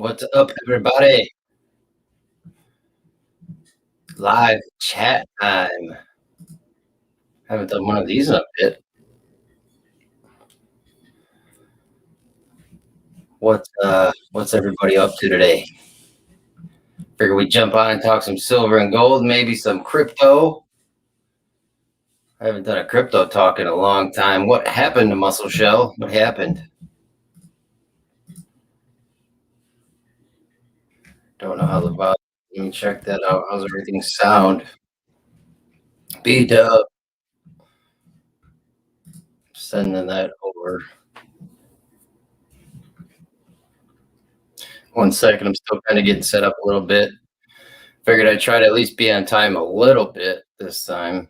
What's up, everybody? Live chat time. Haven't done one of these in a bit. What's everybody up to today? Figure we jump on and talk some silver and gold, maybe some crypto. I haven't done a crypto talk in a long time. What happened to Muscle Shell? What happened? Don't know how the volume. Let me check that out. How's everything sound? B-Dub. Sending that over. 1 second. I'm still kind of getting set up a little bit. Figured I'd try to at least be on time a little bit this time.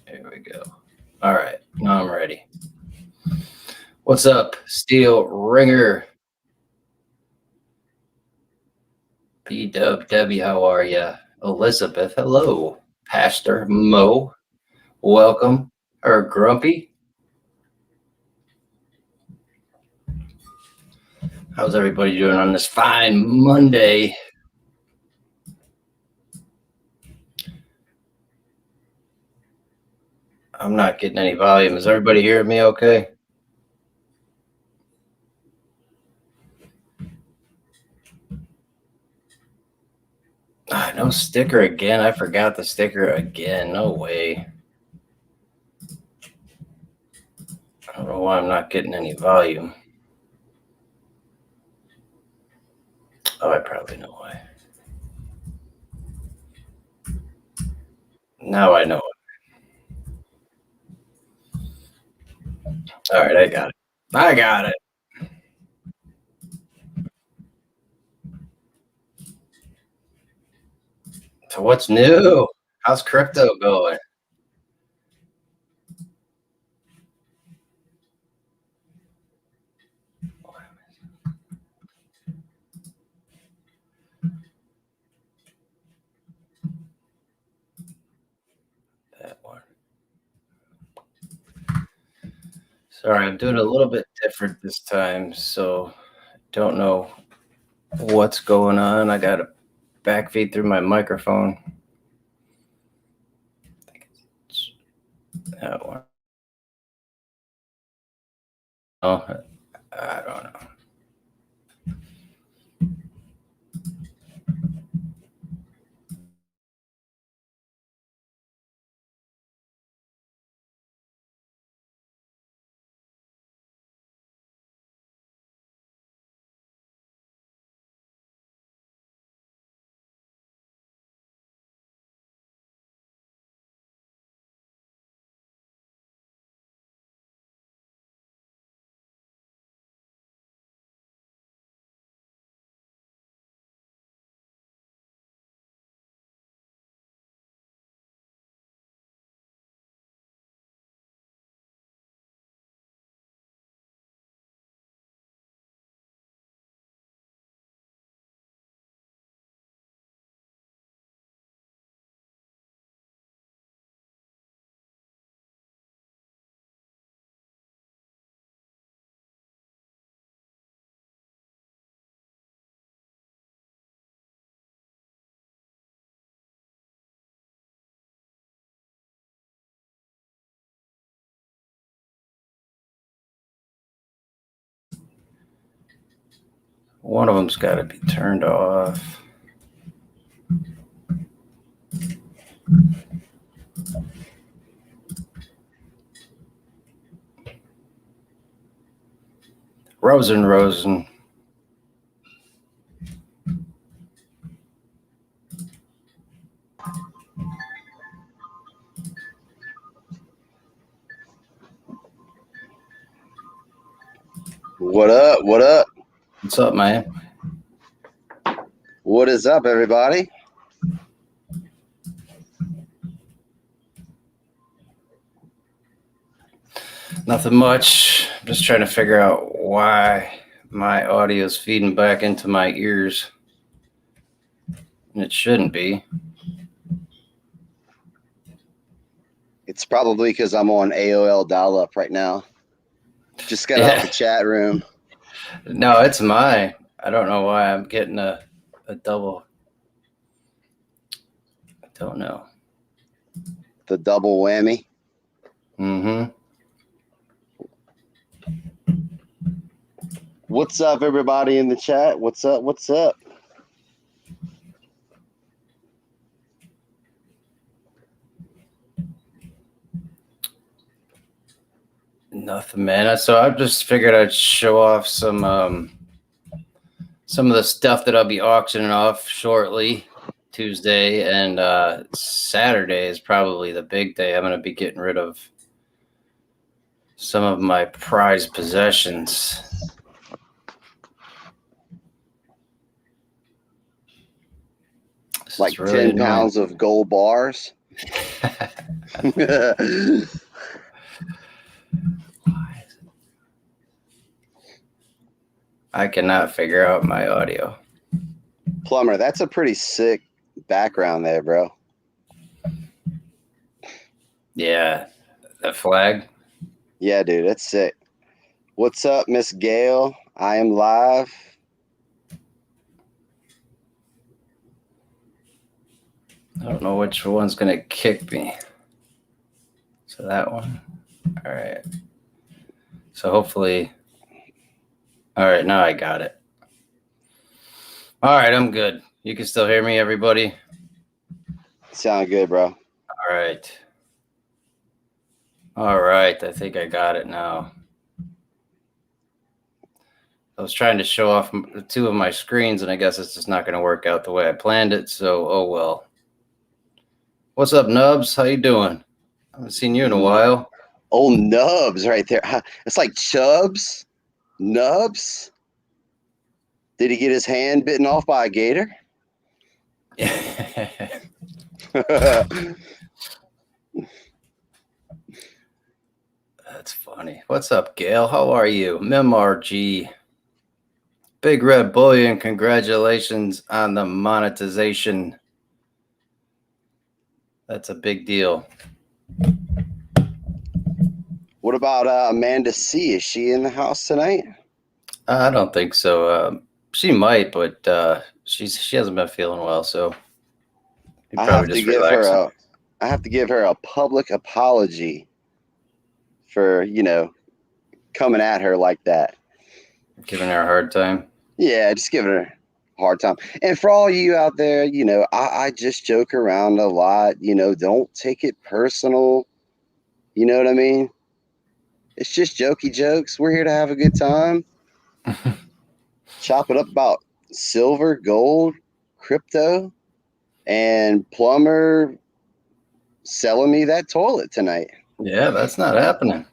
There we go. All right, now I'm ready. What's up, Steel Ringer? P-Dub, Debbie, how are you? Elizabeth, hello. Pastor Mo, welcome. Or Grumpy. How's everybody doing on this fine Monday? I'm not getting any volume. Is everybody hearing me okay? No sticker again. I forgot the sticker again. No way. I don't know why I'm not getting any volume. Oh, I probably know why. Now I know it. All right, I got it. I got it. So what's new? How's crypto going? That one. Sorry, I'm doing a little bit different this time, so I don't know what's going on. I got to backfeed through my microphone. I think it's that one. Oh, I don't know. One of them's got to be turned off. Rosen. What up? What up? What's up, man? What is up, everybody? Nothing much. I'm just trying to figure out why my audio is feeding back into my ears. And it shouldn't be. It's probably because I'm on AOL dial-up right now. Just got out the chat room. No, it's mine. I don't know why I'm getting a double. I don't know. The double whammy. Mm-hmm. What's up, everybody in the chat? What's up? What's up? Nothing, man. So I just figured I'd show off some of the stuff that I'll be auctioning off shortly. Tuesday and Saturday is probably the big day. I'm going to be getting rid of some of my prized possessions. Like really 10 pounds of gold bars. I cannot figure out my audio. Plumber, that's a pretty sick background there, bro. Yeah, that flag. Yeah, dude, that's sick. What's up, Miss Gail? I am live. I don't know which one's going to kick me. So that one. All right. So hopefully. All right, now I got it. All right, I'm good. You can still hear me, everybody? Sound good, bro. All right. All right, I think I got it now. I was trying to show off two of my screens, and I guess it's just not going to work out the way I planned it, so oh well. What's up, Nubs? How you doing? I haven't seen you in a while. Old Nubs right there. It's like Chubbs. Nubs? Did he get his hand bitten off by a gator? That's funny. What's up, Gail? How are you? MemRG. Big Red Bullion, congratulations on the monetization. That's a big deal. What about Amanda C? Is she in the house tonight? I don't think so. She might, but she hasn't been feeling well, so I have to give her a public apology for, coming at her like that. Giving her a hard time? Yeah, just giving her a hard time. And for all you out there, I just joke around a lot. Don't take it personal. You know what I mean? It's just jokey jokes. We're here to have a good time. Chop it up about silver, gold, crypto, and Plumber selling me that toilet tonight. Yeah, that's not happening.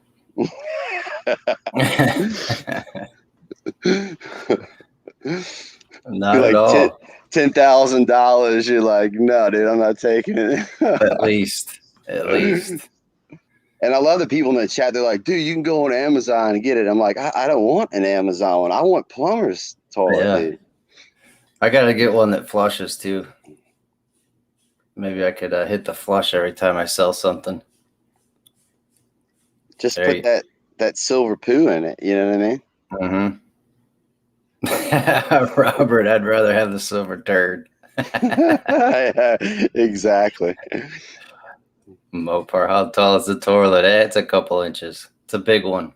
Not like at all. $10,000. You're like, no, dude, I'm not taking it. At least. And I love the people in the chat. They're like, dude, you can go on Amazon and get it. I'm like, I don't want an Amazon one. I want Plumber's toilet, dude. I got to get one that flushes too. Maybe I could hit the flush every time I sell something. Just put that silver poo in it. You know what I mean? Mm-hmm. Robert, I'd rather have the silver turd. Exactly. Mopar, how tall is the toilet? It's a couple inches. It's a big one.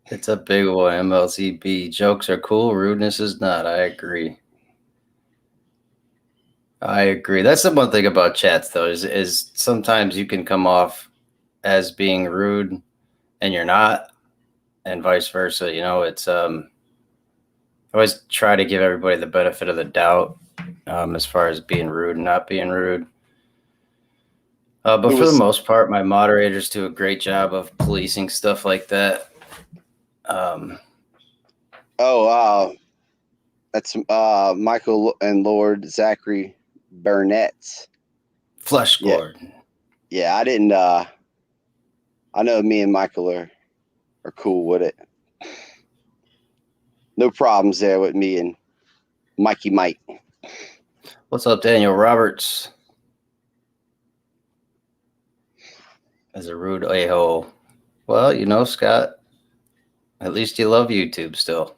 It's a big one. MLCB. Jokes are cool. Rudeness is not. I agree. That's the one thing about chats, though, is sometimes you can come off as being rude and you're not, and vice versa. It's I always try to give everybody the benefit of the doubt as far as being rude and not being rude. But for the most part, my moderators do a great job of policing stuff like that. That's Michael and Lord Zachary Burnett. Flush Gordon. Yeah, I didn't I know me and Michael are cool with it. No problems there with me and Mikey Mike. What's up, Daniel Roberts? As a rude a-hole. Well, you know, Scott, at least you love YouTube still.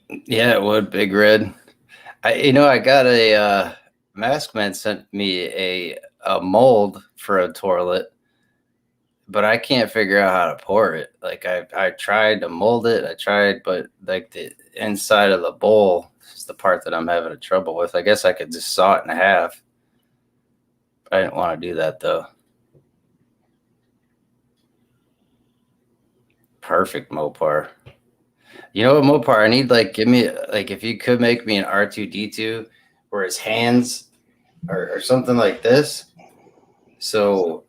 Yeah, it would, Big Red. I got a Mask Man sent me a mold for a toilet, but I can't figure out how to pour it. Like I tried to mold it, but like the inside of the bowl is the part that I'm having trouble with. I guess I could just saw it in half. I didn't want to do that though. Perfect Mopar. You know what, Mopar? I need give me if you could make me an R2D2 where his hands or something like this. So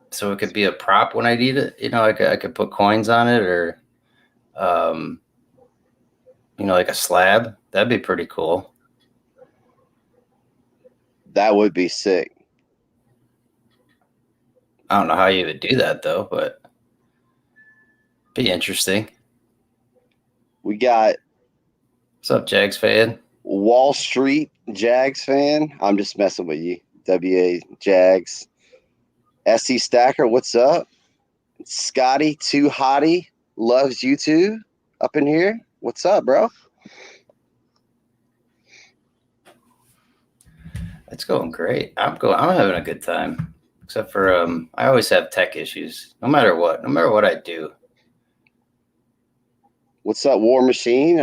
so it could be a prop when I need it. You know, I could put coins on it or like a slab. That'd be pretty cool. That would be sick. I don't know how you would do that though, but be interesting. We got What's up, Jags fan? Wall Street Jags fan. I'm just messing with you. WA Jags. SC Stacker, what's up? Scotty Too Hottie loves you too up in here. What's up, bro? It's going great. I'm having a good time. Except for I always have tech issues. No matter what I do. What's up, War Machine?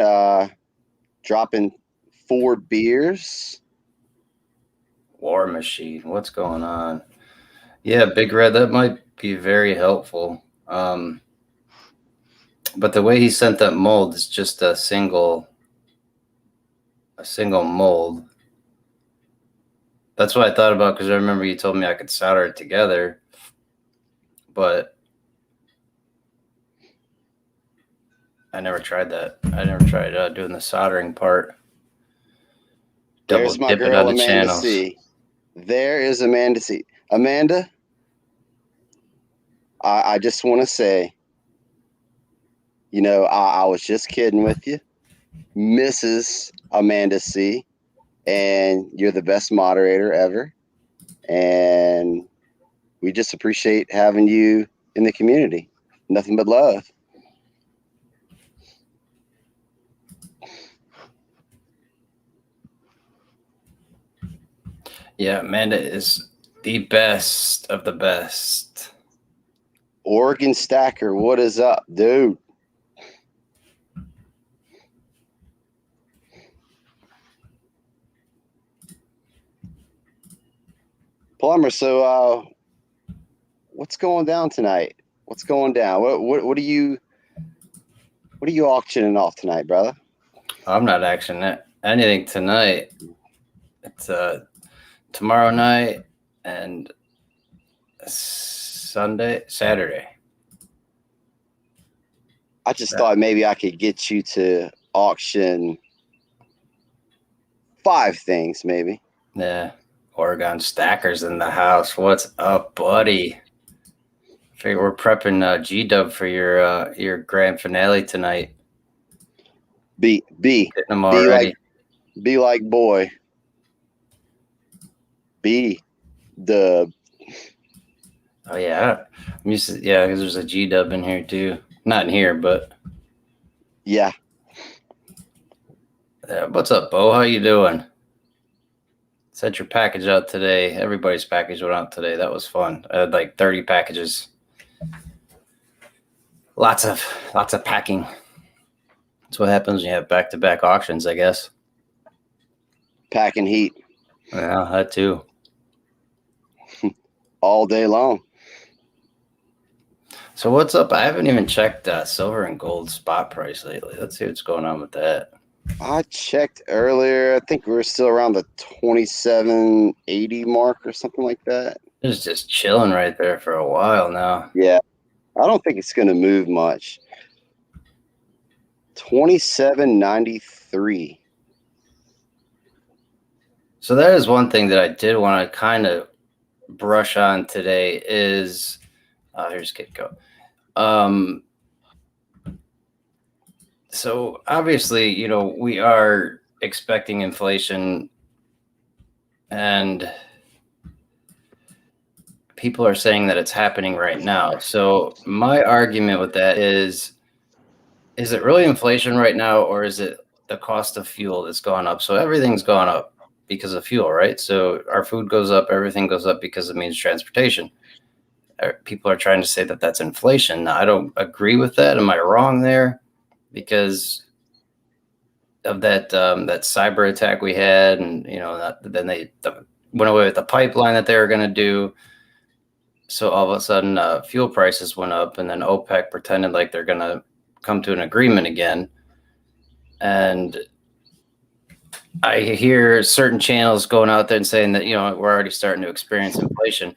Dropping 4 beers. War Machine. What's going on? Yeah, Big Red, that might be very helpful. But the way he sent that mold is just a single mold. That's what I thought about because I remember you told me I could solder it together, but I never tried that. I never tried doing the soldering part. There's my girl, Amanda C. There is Amanda C. Amanda, I just want to say, I was just kidding with you. Mrs. Amanda C. And you're the best moderator ever. And we just appreciate having you in the community. Nothing but love. Yeah, Amanda is the best of the best. Oregon Stacker, what is up, dude? Plumber, so what's going down tonight? What's going down? What are you auctioning off tonight, brother? I'm not auctioning anything tonight. It's tomorrow night and Saturday. I just thought maybe I could get you to auction 5 things, maybe. Yeah. Oregon Stackers in the house. What's up, buddy? Figure we're prepping G-Dub for your grand finale tonight. Be like boy. Be the. Oh yeah, I'm used to, because there's a G-Dub in here too. Not in here, but yeah. What's up, Bo? How you doing? Sent your package out today. Everybody's package went out today. That was fun. I had like 30 packages. Lots of packing. That's what happens when you have back-to-back auctions, I guess. Packing heat. Yeah, that too. All day long. So what's up? I haven't even checked silver and gold spot price lately. Let's see what's going on with that. I checked earlier. I think we were still around the 27.80 mark or something like that. It's just chilling right there for a while now. Yeah. I don't think it's going to move much. 27.93. So that is one thing that I did want to kind of brush on today is here's Kitco. Um, so obviously, we are expecting inflation, and people are saying that it's happening right now. So my argument with that is it really inflation right now, or is it the cost of fuel that's gone up? So everything's gone up because of fuel, right? So our food goes up, everything goes up because it means transportation. People are trying to say that that's inflation. Now, I don't agree with that. Am I wrong there? Because of that cyber attack we had, and then they went away with the pipeline that they were going to do. So all of a sudden, fuel prices went up, and then OPEC pretended like they're going to come to an agreement again. And I hear certain channels going out there and saying that we're already starting to experience inflation,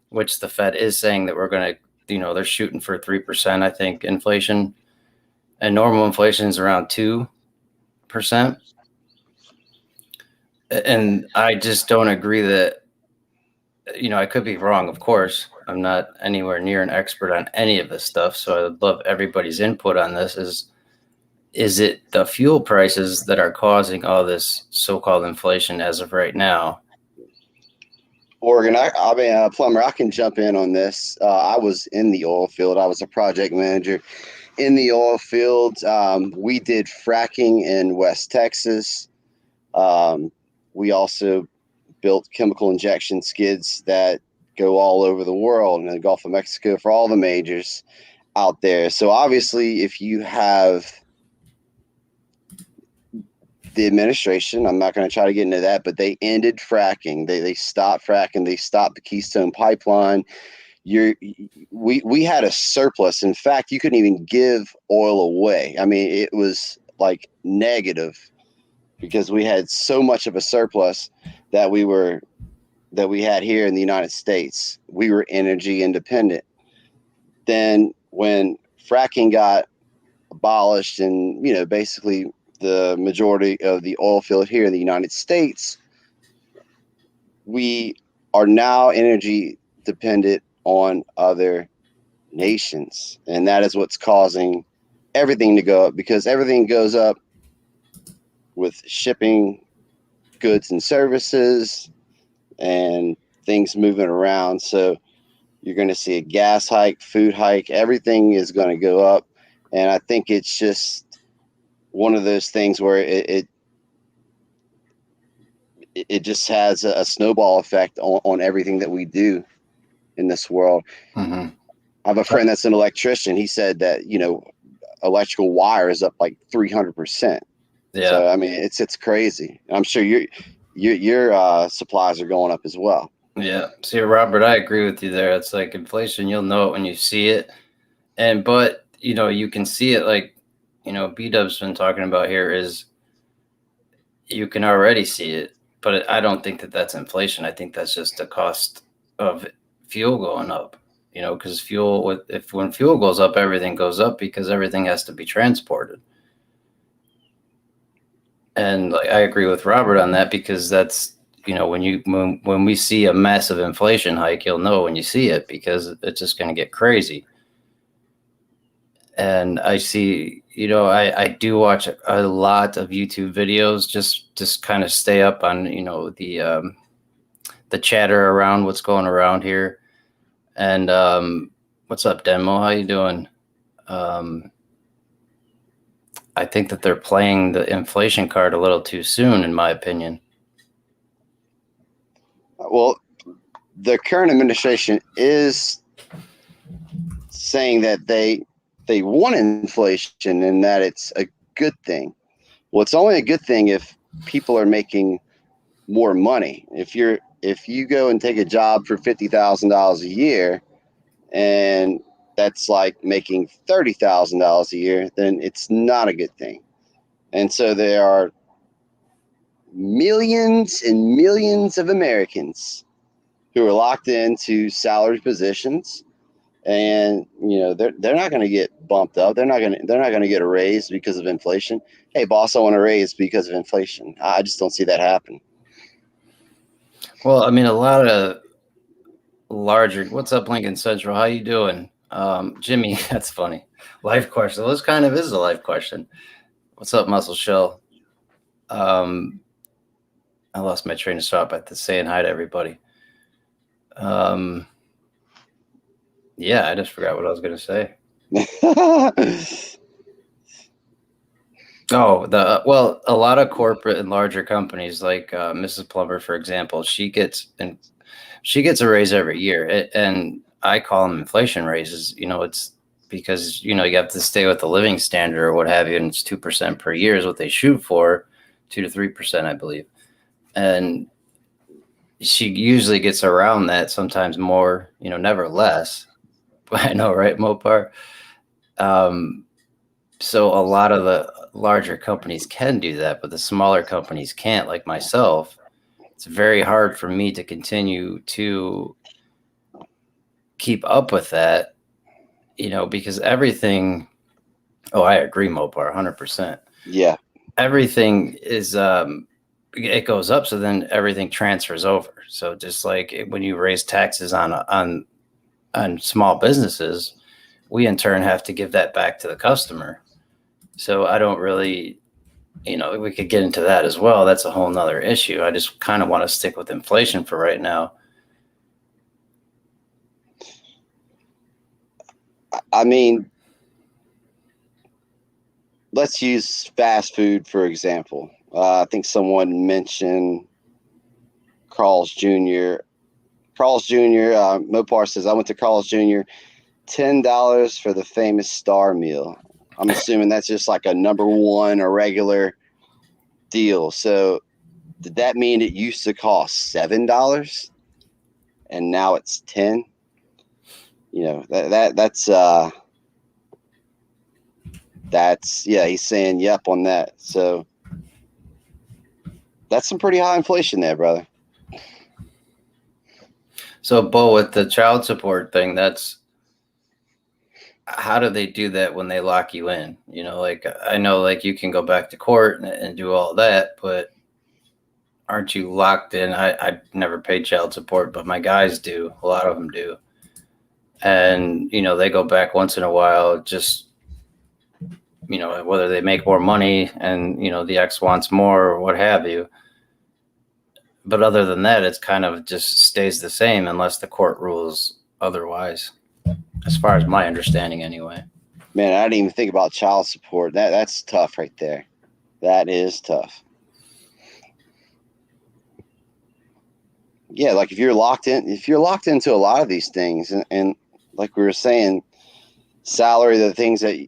which the Fed is saying that we're going to. They're shooting for 3%. I think inflation, and normal inflation is around 2%. And I just don't agree that. I could be wrong, of course. I'm not anywhere near an expert on any of this stuff, so I would love everybody's input on this. Is it the fuel prices that are causing all this so-called inflation as of right now? Oregon, I mean, Plumber, I can jump in on this. I was in the oil field. I was a project manager in the oil field. We did fracking in West Texas. We also built chemical injection skids that go all over the world in the Gulf of Mexico for all the majors out there. So obviously, if you have the administration, I'm not going to try to get into that, but they ended fracking. They stopped fracking. They stopped the Keystone Pipeline. We had a surplus. In fact, you couldn't even give oil away. I mean, it was like negative because we had so much of a surplus that we had here in the United States. We were energy independent. Then when fracking got abolished and basically the majority of the oil field here in the United States, we are now energy dependent on other nations. And that is what's causing everything to go up, because everything goes up with shipping goods and services and things moving around. So you're going to see a gas hike, food hike, everything is going to go up. And I think it's just one of those things where it just has a snowball effect on everything that we do in this world. Mm-hmm. I have a friend that's an electrician. He said that, electrical wire is up like 300%. Yeah. So, I mean, it's crazy. I'm sure your supplies are going up as well. Yeah. See, Robert, I agree with you there. It's like inflation. You'll know it when you see it. But you can see it like, B-Dub's been talking about here is you can already see it, but I don't think that that's inflation. I think that's just the cost of fuel going up, because when fuel goes up, everything goes up because everything has to be transported. And like, I agree with Robert on that, because that's, when we see a massive inflation hike, you'll know when you see it, because it's just going to get crazy. And I see, I do watch a lot of YouTube videos, just kind of stay up on, the chatter around what's going around here. And what's up, Denmo? How you doing? I think that they're playing the inflation card a little too soon, in my opinion. Well, the current administration is saying that they want inflation and that it's a good thing. Well, it's only a good thing if people are making more money. If you go and take a job for $50,000 a year, and that's like making $30,000 a year, then it's not a good thing. And so there are millions and millions of Americans who are locked into salary positions, and they're not going to get bumped up. They're not going to get a raise because of inflation. Hey, boss, I want a raise because of inflation. I just don't see that happen. Well, I mean, a lot of larger. What's up, Lincoln Central? How you doing, Jimmy? That's funny. Life question. Well, this kind of is a life question. What's up, Muscle Shell? Um, I lost my train of thought by saying hi to everybody. Um, yeah, I just forgot what I was going to say. Oh, well, a lot of corporate and larger companies, like Mrs. Plumber, for example, she gets a raise every year, and I call them inflation raises. It's because you have to stay with the living standard or what have you, and it's 2% per year is what they shoot for, 2 to 3%, I believe, and she usually gets around that, sometimes more, never less. I know, right, Mopar? Um, so a lot of the larger companies can do that, but the smaller companies can't, like myself. It's very hard for me to continue to keep up with that, because everything. Oh, I agree, Mopar, 100%. Yeah. Everything is, it goes up, so then everything transfers over. So just like when you raise taxes on small businesses, we in turn have to give that back to the customer. So I don't really, we could get into that as well. That's a whole nother issue. I just kind of want to stick with inflation for right now. I mean, let's use fast food for example. I think someone mentioned Carl's Jr. Carl's Jr. Mopar says I went to Carl's Jr. $10 for the famous star meal. I'm assuming that's just like a number one, a regular deal. So did that mean it used to cost $7 and now it's 10? That's yeah, he's saying yep on that. So that's some pretty high inflation there, brother. So, Bo, with the child support thing, how do they do that when they lock you in? Like, I know, like, you can go back to court and do all that, but aren't you locked in? I never paid child support, but my guys do. A lot of them do. And, they go back once in a while, just, whether they make more money and, the ex wants more or what have you. But other than that, it's kind of just stays the same unless the court rules otherwise, as far as my understanding anyway. Man, I didn't even think about child support. That's tough right there. That is tough. Yeah, like if you're locked into a lot of these things, and like we were saying, salary, the things that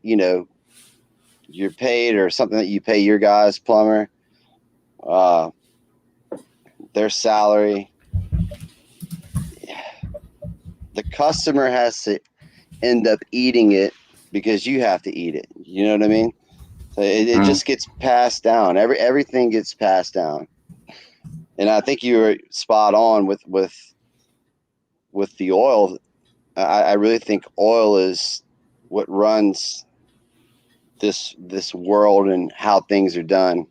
you're paid, or something that you pay your guys, plumber, their salary, the customer has to end up eating it because you have to eat it. You know what I mean? So it just gets passed down. Everything gets passed down. And I think you were spot on with the oil. I really think oil is what runs this world and how things are done,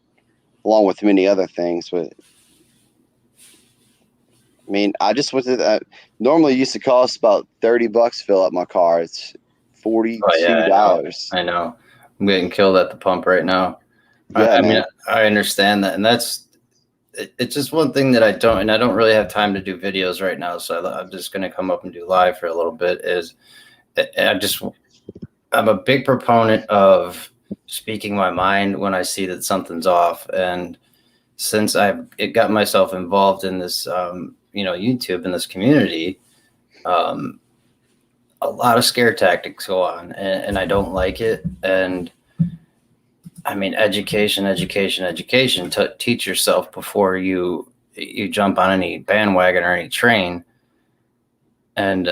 along with many other things. But I mean, I just went to that. Normally, it used to cost about $30 to fill up my car. It's $42. I know. I'm getting killed at the pump right now. Yeah, I man. mean, I understand that, and it's just one thing that I don't really have time to do videos right now. So I'm just going to come up and do live for a little bit. I'm a big proponent of speaking my mind when I see that something's off, and since I've got myself involved in this, YouTube in this community, a lot of scare tactics go on, and I don't like it. And I mean, education. Teach yourself before you jump on any bandwagon or any train. And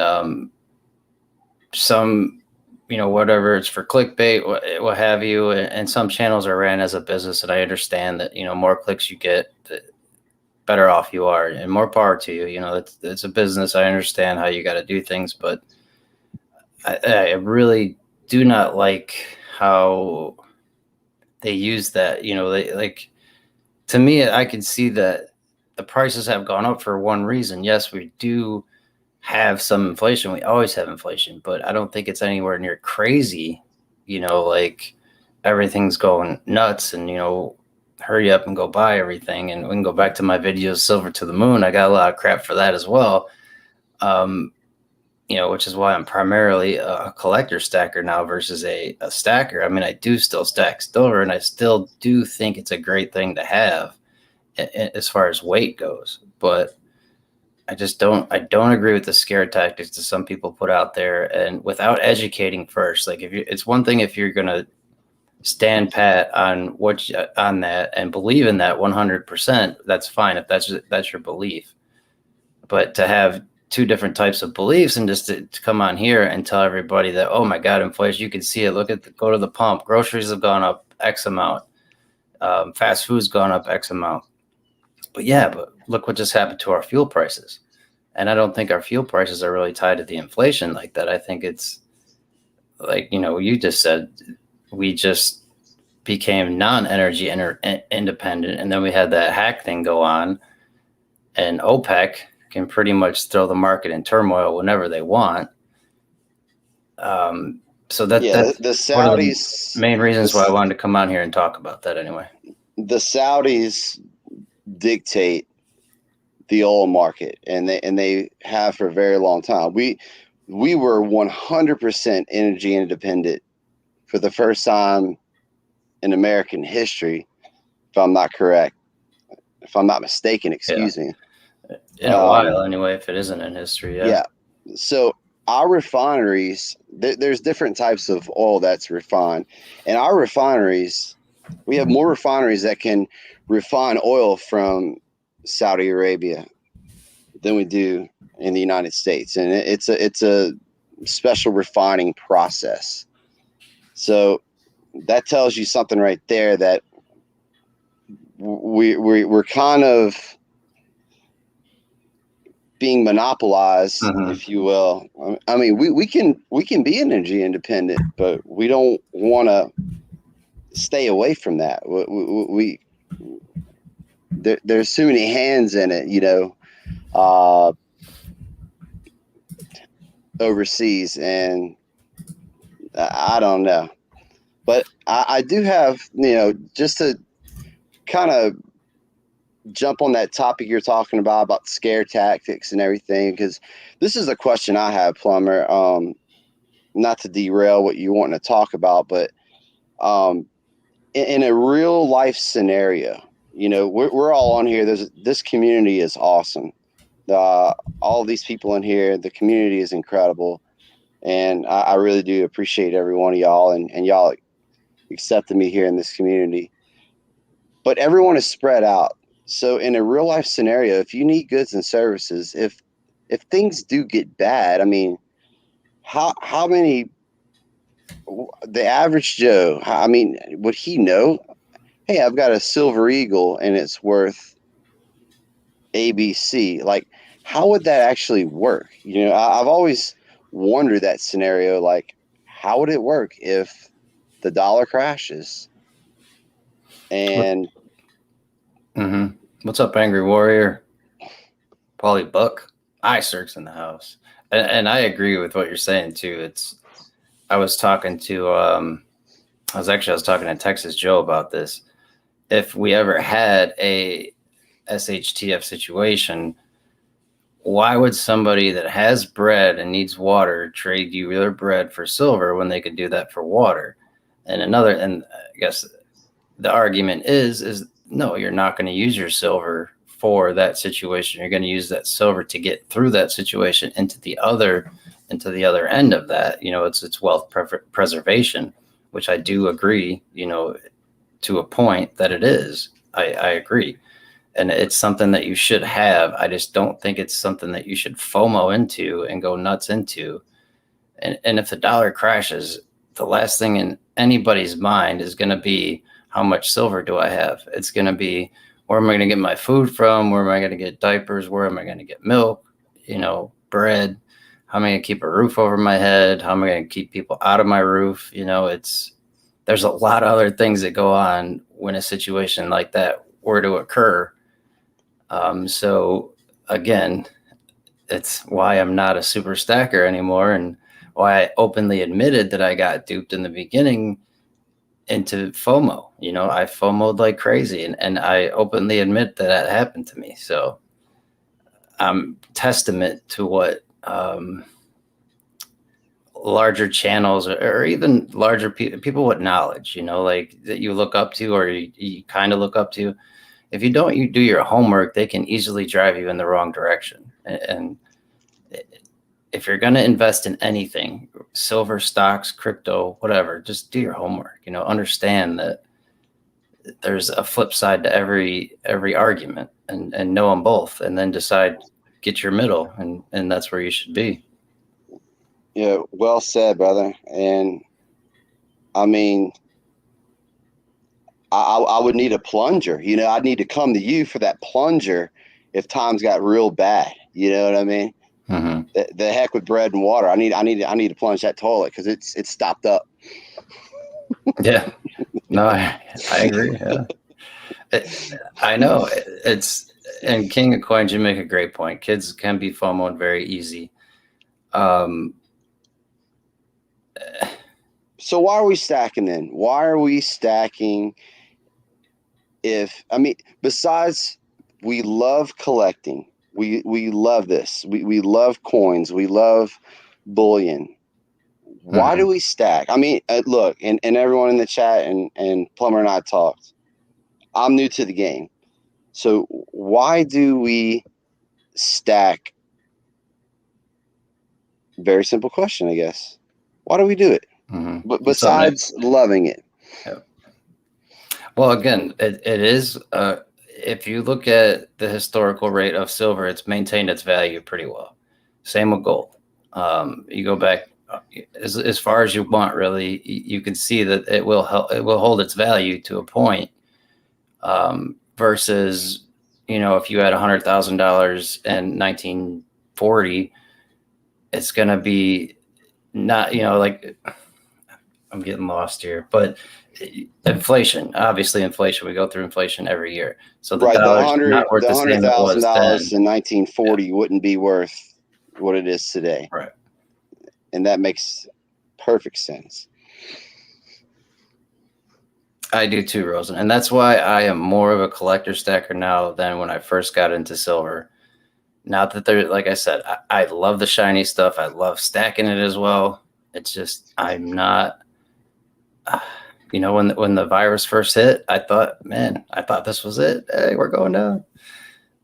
some, whatever it's for clickbait, what have you, and some channels are ran as a business. And I understand that more clicks you get, the better off you are, and more power to you. It's a business. I understand how you got to do things, but I really do not like how they use that. They like, to me, I can see that the prices have gone up for one reason. Yes, we do have some inflation. We always have inflation, but I don't think it's anywhere near crazy. Like everything's going nuts, and hurry up and go buy everything. And we can go back to my videos, Silver to the Moon. I got a lot of crap for that as well. Which is why I'm primarily a collector stacker now versus a stacker. I mean, I do still stack silver, and I still do think it's a great thing to have as far as weight goes. But I don't agree with the scare tactics that some people put out there, and without educating first. Like, it's one thing if you're going to stand pat on on that and believe in that 100%, that's fine if that's your belief. But to have two different types of beliefs and just to come on here and tell everybody that, oh my God, inflation, you can see it. Go to the pump. Groceries have gone up X amount. Fast food's gone up X amount. But look what just happened to our fuel prices. And I don't think our fuel prices are really tied to the inflation like that. I think it's like, you just said, we just became non-energy independent. And then we had that hack thing go on, and OPEC can pretty much throw the market in turmoil whenever they want. So that's the Saudis, one of the main reasons why I wanted to come on here and talk about that anyway. The Saudis dictate the oil market, and they have for a very long time. We were 100% energy independent for the first time in American history, if I'm not mistaken, excuse me. In a while, anyway, if it isn't in history, yeah. So our refineries, there's different types of oil that's refined, and our refineries, we have more refineries that can refine oil from Saudi Arabia than we do in the United States, and it's a special refining process. So that tells you something right there, that we're kind of being monopolized, if you will. I mean, we can be energy independent, but we don't want to stay away from that. There's too many hands in it, overseas, and I don't know. But I do have, just to kind of jump on that topic you're talking about scare tactics and everything, because this is a question I have, Plumber. Not to derail what you want to talk about, but in a real life scenario, we're all on here. This community is awesome. All these people in here, the community is incredible, and I really do appreciate every one of y'all, and y'all accepted me here in this community. But everyone is spread out. So in a real life scenario, if you need goods and services, if things do get bad, I mean, how many, the average Joe, I mean, would he know, hey, I've got a Silver Eagle and it's worth ABC? Like, how would that actually work? I've always wondered that scenario, like, how would it work if the dollar crashes? And what's up, Angry Warrior? Paulie Buck, iCirc's in the house, and I agree with what you're saying too. I was talking to I was talking to Texas Joe about this. If we ever had a SHTF situation, why would somebody that has bread and needs water trade you their bread for silver when they could do that for water? And I guess the argument is no, you're not going to use your silver for that situation. You're going to use that silver to get through that situation into the other end of that. It's wealth preservation, which I do agree, to a point that it is. I agree. And it's something that you should have. I just don't think it's something that you should FOMO into and go nuts into. And if the dollar crashes, the last thing in anybody's mind is going to be, how much silver do I have? It's going to be, where am I going to get my food from? Where am I going to get diapers? Where am I going to get milk? Bread? How am I going to keep a roof over my head? How am I going to keep people out of my roof? There's a lot of other things that go on when a situation like that were to occur. So again, it's why I'm not a super stacker anymore, and why I openly admitted that I got duped in the beginning into FOMO. I FOMO'd like crazy, and I openly admit that that happened to me. So I'm testament to what larger channels, or even larger people with knowledge, like that you look up to, or you kind of look up to. If you do your homework, they can easily drive you in the wrong direction. And if you're going to invest in anything, silver, stocks, crypto, whatever, just do your homework. Understand that there's a flip side to every argument, and know them both, and then decide, get your middle, and that's where you should be. Yeah, well said, brother. And I mean, I would need a plunger. I'd need to come to you for that plunger if times got real bad. You know what I mean? Mm-hmm. The heck with bread and water. I need to plunge that toilet because it's stopped up. Yeah, no, I agree. Yeah. I know it's and King of Coins. You make a great point. Kids can be FOMO'd very easy. So why are we stacking then? Why are we stacking? Besides, we love collecting. We love this. We love coins. We love bullion. Why do we stack? Look, and everyone in the chat and Plumber and I talked. I'm new to the game. So why do we stack? Very simple question, I guess. Why do we do it? Mm-hmm. But besides loving it. Yeah. Well, again, it is, if you look at the historical rate of silver, it's maintained its value pretty well. Same with gold. You go back as far as you want, really, you can see that it will hold its value to a point. Versus, if you had $100,000 in 1940, it's going to be not, like, I'm getting lost here, but inflation, obviously inflation, we go through inflation every year. So the right, dollar's not worth the same it was then. $100,000 in 1940 wouldn't be worth what it is today. Right. And that makes perfect sense. I do too, Rosen. And that's why I am more of a collector stacker now than when I first got into silver. Not that they're, like I said, I love the shiny stuff. I love stacking it as well. It's just, I'm not, when the virus first hit, I thought this was it. Hey, we're going down.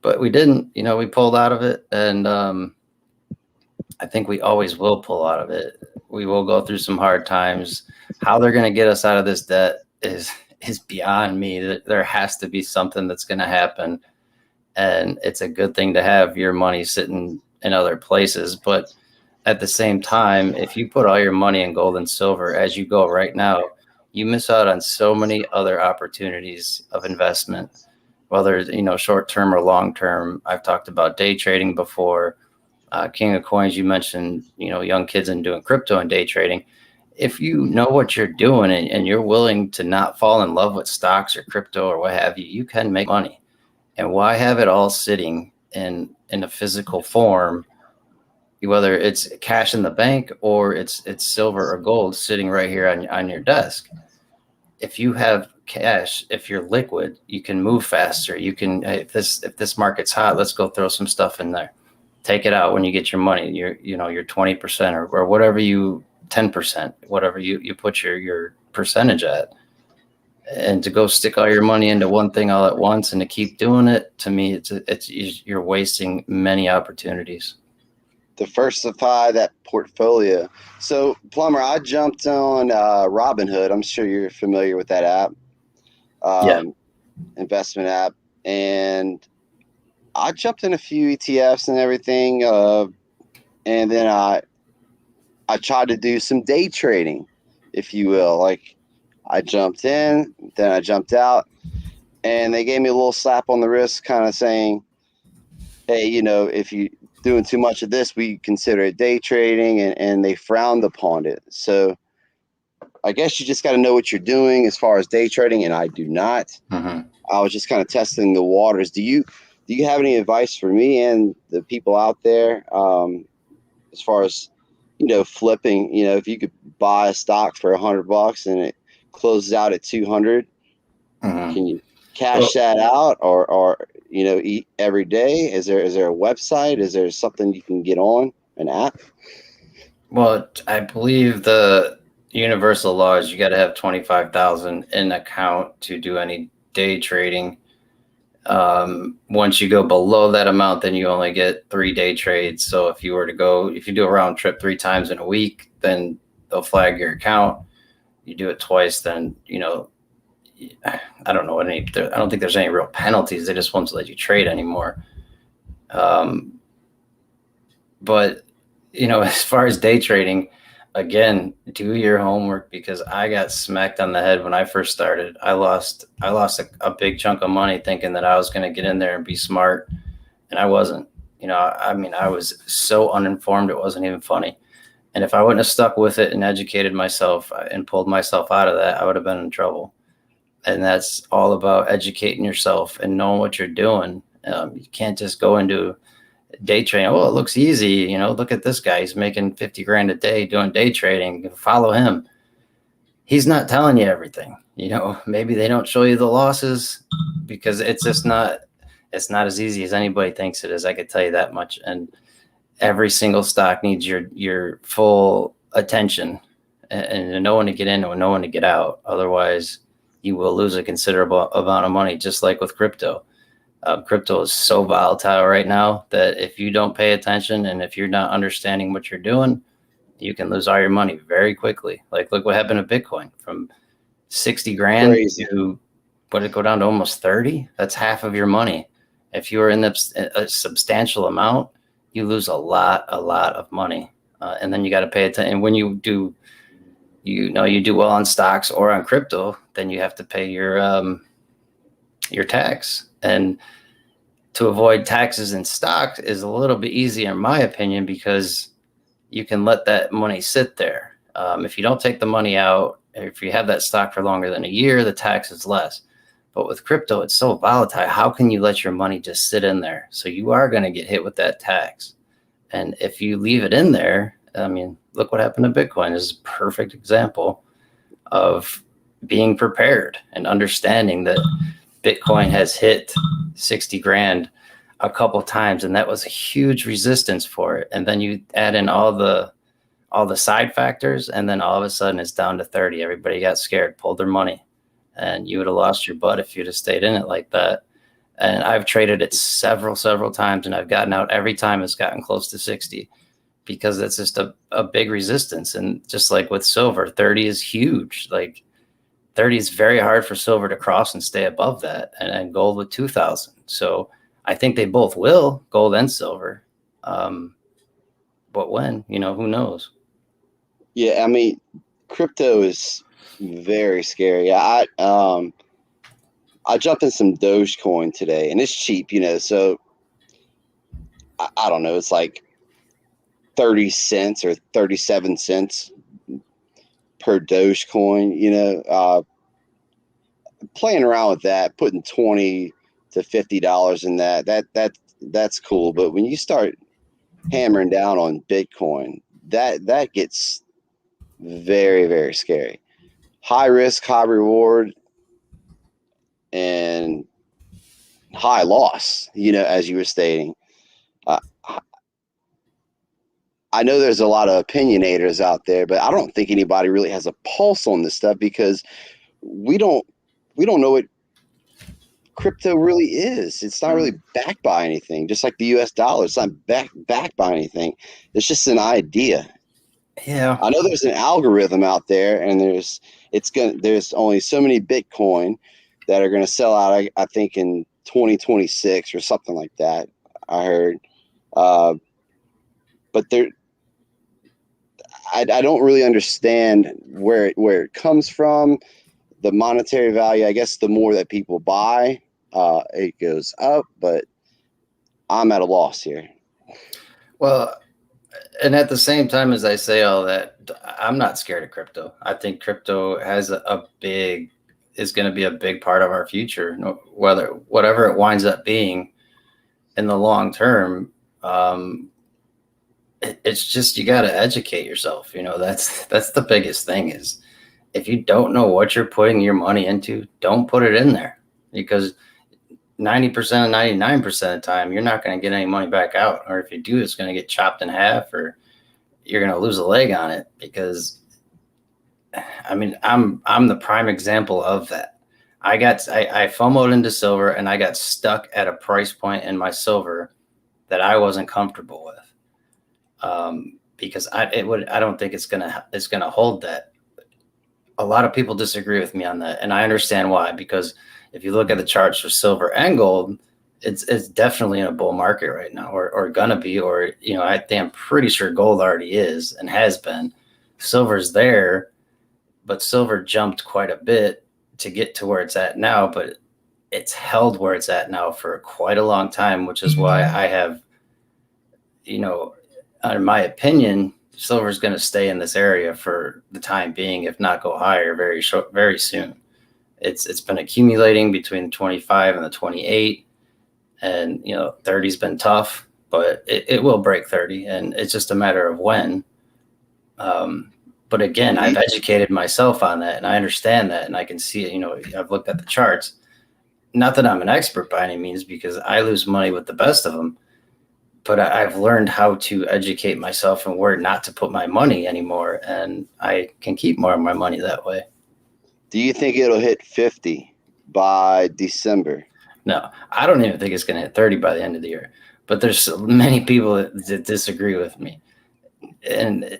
But we didn't. We pulled out of it. And I think we always will pull out of it. We will go through some hard times. How they're going to get us out of this debt is beyond me. There has to be something that's going to happen. And it's a good thing to have your money sitting in other places. But at the same time, if you put all your money in gold and silver as you go right now, you miss out on so many other opportunities of investment, whether short-term or long-term. I've talked about day trading before. King of Coins, you mentioned, young kids and doing crypto and day trading. If you know what you're doing and you're willing to not fall in love with stocks or crypto or what have you, you can make money. And why have it all sitting in a physical form, whether it's cash in the bank or it's silver or gold sitting right here on your desk? If you have cash, if you're liquid, you can move faster. You can, if this market's hot, let's go throw some stuff in there. Take it out when you get your money. Your 20% or whatever 10%, whatever you put your percentage at. And to go stick all your money into one thing all at once and to keep doing it, to me, you're wasting many opportunities. Diversify that portfolio. So, Plumber, I jumped on Robinhood. I'm sure you're familiar with that app, Yeah. investment app, and I jumped in a few ETFs and everything, and then I tried to do some day trading, if you will. Like, I jumped in, then I jumped out, and they gave me a little slap on the wrist, kind of saying, "Hey, if you doing too much of this, we consider it day trading," and they frowned upon it. So I guess you just got to know what you're doing as far as day trading, and I do not. Mm-hmm. I was just kind of testing the waters. Do you do you have any advice for me and the people out there, as far as, flipping? If you could buy a stock for $100 and it closes out at 200, Mhm. can you cash Well, that out, or eat every day? Is there a website? Is there something you can get on an app? well, I believe the universal law is you got to have 25,000 in account to do any day trading. Once you go below that amount, then you only get 3 day trades. So if you do a round trip 3 times in a week, then they'll flag your account. You do it twice, then I don't know any. I don't think there's any real penalties. They just won't let you trade anymore. Um, but as far as day trading, again, do your homework, because I got smacked on the head when I first started. I lost a big chunk of money thinking that I was going to get in there and be smart, and I wasn't. I mean, I was so uninformed, it wasn't even funny. And if I wouldn't have stuck with it and educated myself and pulled myself out of that, I would have been in trouble. And that's all about educating yourself and knowing what you're doing. You can't just go into day trading. Oh, it looks easy. Look at this guy. He's making 50 grand a day doing day trading. Follow him. He's not telling you everything. Maybe they don't show you the losses because it's not as easy as anybody thinks it is. I could tell you that much. And every single stock needs your full attention, and know when to get in and know when to get out. Otherwise, you will lose a considerable amount of money, just like with crypto. Crypto is so volatile right now that if you don't pay attention and if you're not understanding what you're doing, you can lose all your money very quickly. Like, look what happened to Bitcoin, from 60 grand Crazy. to, what did it go down to, almost 30? That's half of your money. If you are in a substantial amount, you lose a lot of money. And then you got to pay attention. And when you do, you do well on stocks or on crypto, then you have to pay your tax. And to avoid taxes in stock is a little bit easier, in my opinion, because you can let that money sit there. If you don't take the money out, if you have that stock for longer than a year, the tax is less. But with crypto, it's so volatile. How can you let your money just sit in there? So you are going to get hit with that tax. And if you leave it in there, I mean, look what happened to Bitcoin. This is a perfect example of being prepared and understanding that Bitcoin has hit 60 grand a couple times, and that was a huge resistance for it. And then you add in all the side factors, and then all of a sudden it's down to 30. Everybody got scared, pulled their money, and you would have lost your butt if you'd have stayed in it like that. And I've traded it several times, and I've gotten out every time it's gotten close to 60, because it's just a big resistance. And just like with silver, 30 is huge. Like, 30 is very hard for silver to cross and stay above that, and gold with 2,000. So I think they both will, gold and silver. But when, who knows? Yeah, I mean, crypto is very scary. I jumped in some Dogecoin today, and it's cheap, so I don't know, it's like 30 cents or 37 cents per Dogecoin, playing around with that, putting 20 to $50 in that's cool. But when you start hammering down on Bitcoin, that gets very, very scary. High risk, high reward, and high loss, as you were stating. Uh, I know there's a lot of opinionators out there, but I don't think anybody really has a pulse on this stuff, because we don't know what crypto really is. It's not really backed by anything. Just like the US dollar, it's not backed by anything. It's just an idea. Yeah. I know there's an algorithm out there, and there's only so many Bitcoin that are gonna sell out. I think in 2026 or something like that. I heard, uh, but I don't really understand where it comes from. The monetary value, I guess, the more that people buy, it goes up. But I'm at a loss here. Well, and at the same time as I say all that, I'm not scared of crypto. I think crypto is going to be a big part of our future, whether whatever it winds up being. in the long term, it's just you got to educate yourself. That's the biggest thing is if you don't know what you're putting your money into, don't put it in there because 90% 99% of the time, you're not going to get any money back out. Or if you do, it's going to get chopped in half or you're going to lose a leg on it because I'm the prime example of that. I FOMO'd into silver and I got stuck at a price point in my silver that I wasn't comfortable with. Because I don't think it's gonna hold that. A lot of people disagree with me on that, and I understand why. Because if you look at the charts for silver and gold, it's definitely in a bull market right now, or gonna be, or I'm pretty sure gold already is and has been. Silver's there, but silver jumped quite a bit to get to where it's at now, but it's held where it's at now for quite a long time, which is why I have, in my opinion, silver is going to stay in this area for the time being, if not go higher very soon. It's been accumulating between the 25 and the 28, and 30's been tough, but it will break 30, and it's just a matter of when. But again, I've educated myself on that, and I understand that, and I can see it. I've looked at the charts. Not that I'm an expert by any means, because I lose money with the best of them. But I've learned how to educate myself and where not to put my money anymore, and I can keep more of my money that way. Do you think it'll hit 50 by December? No, I don't even think it's going to hit 30 by the end of the year. But there's many people that disagree with me, and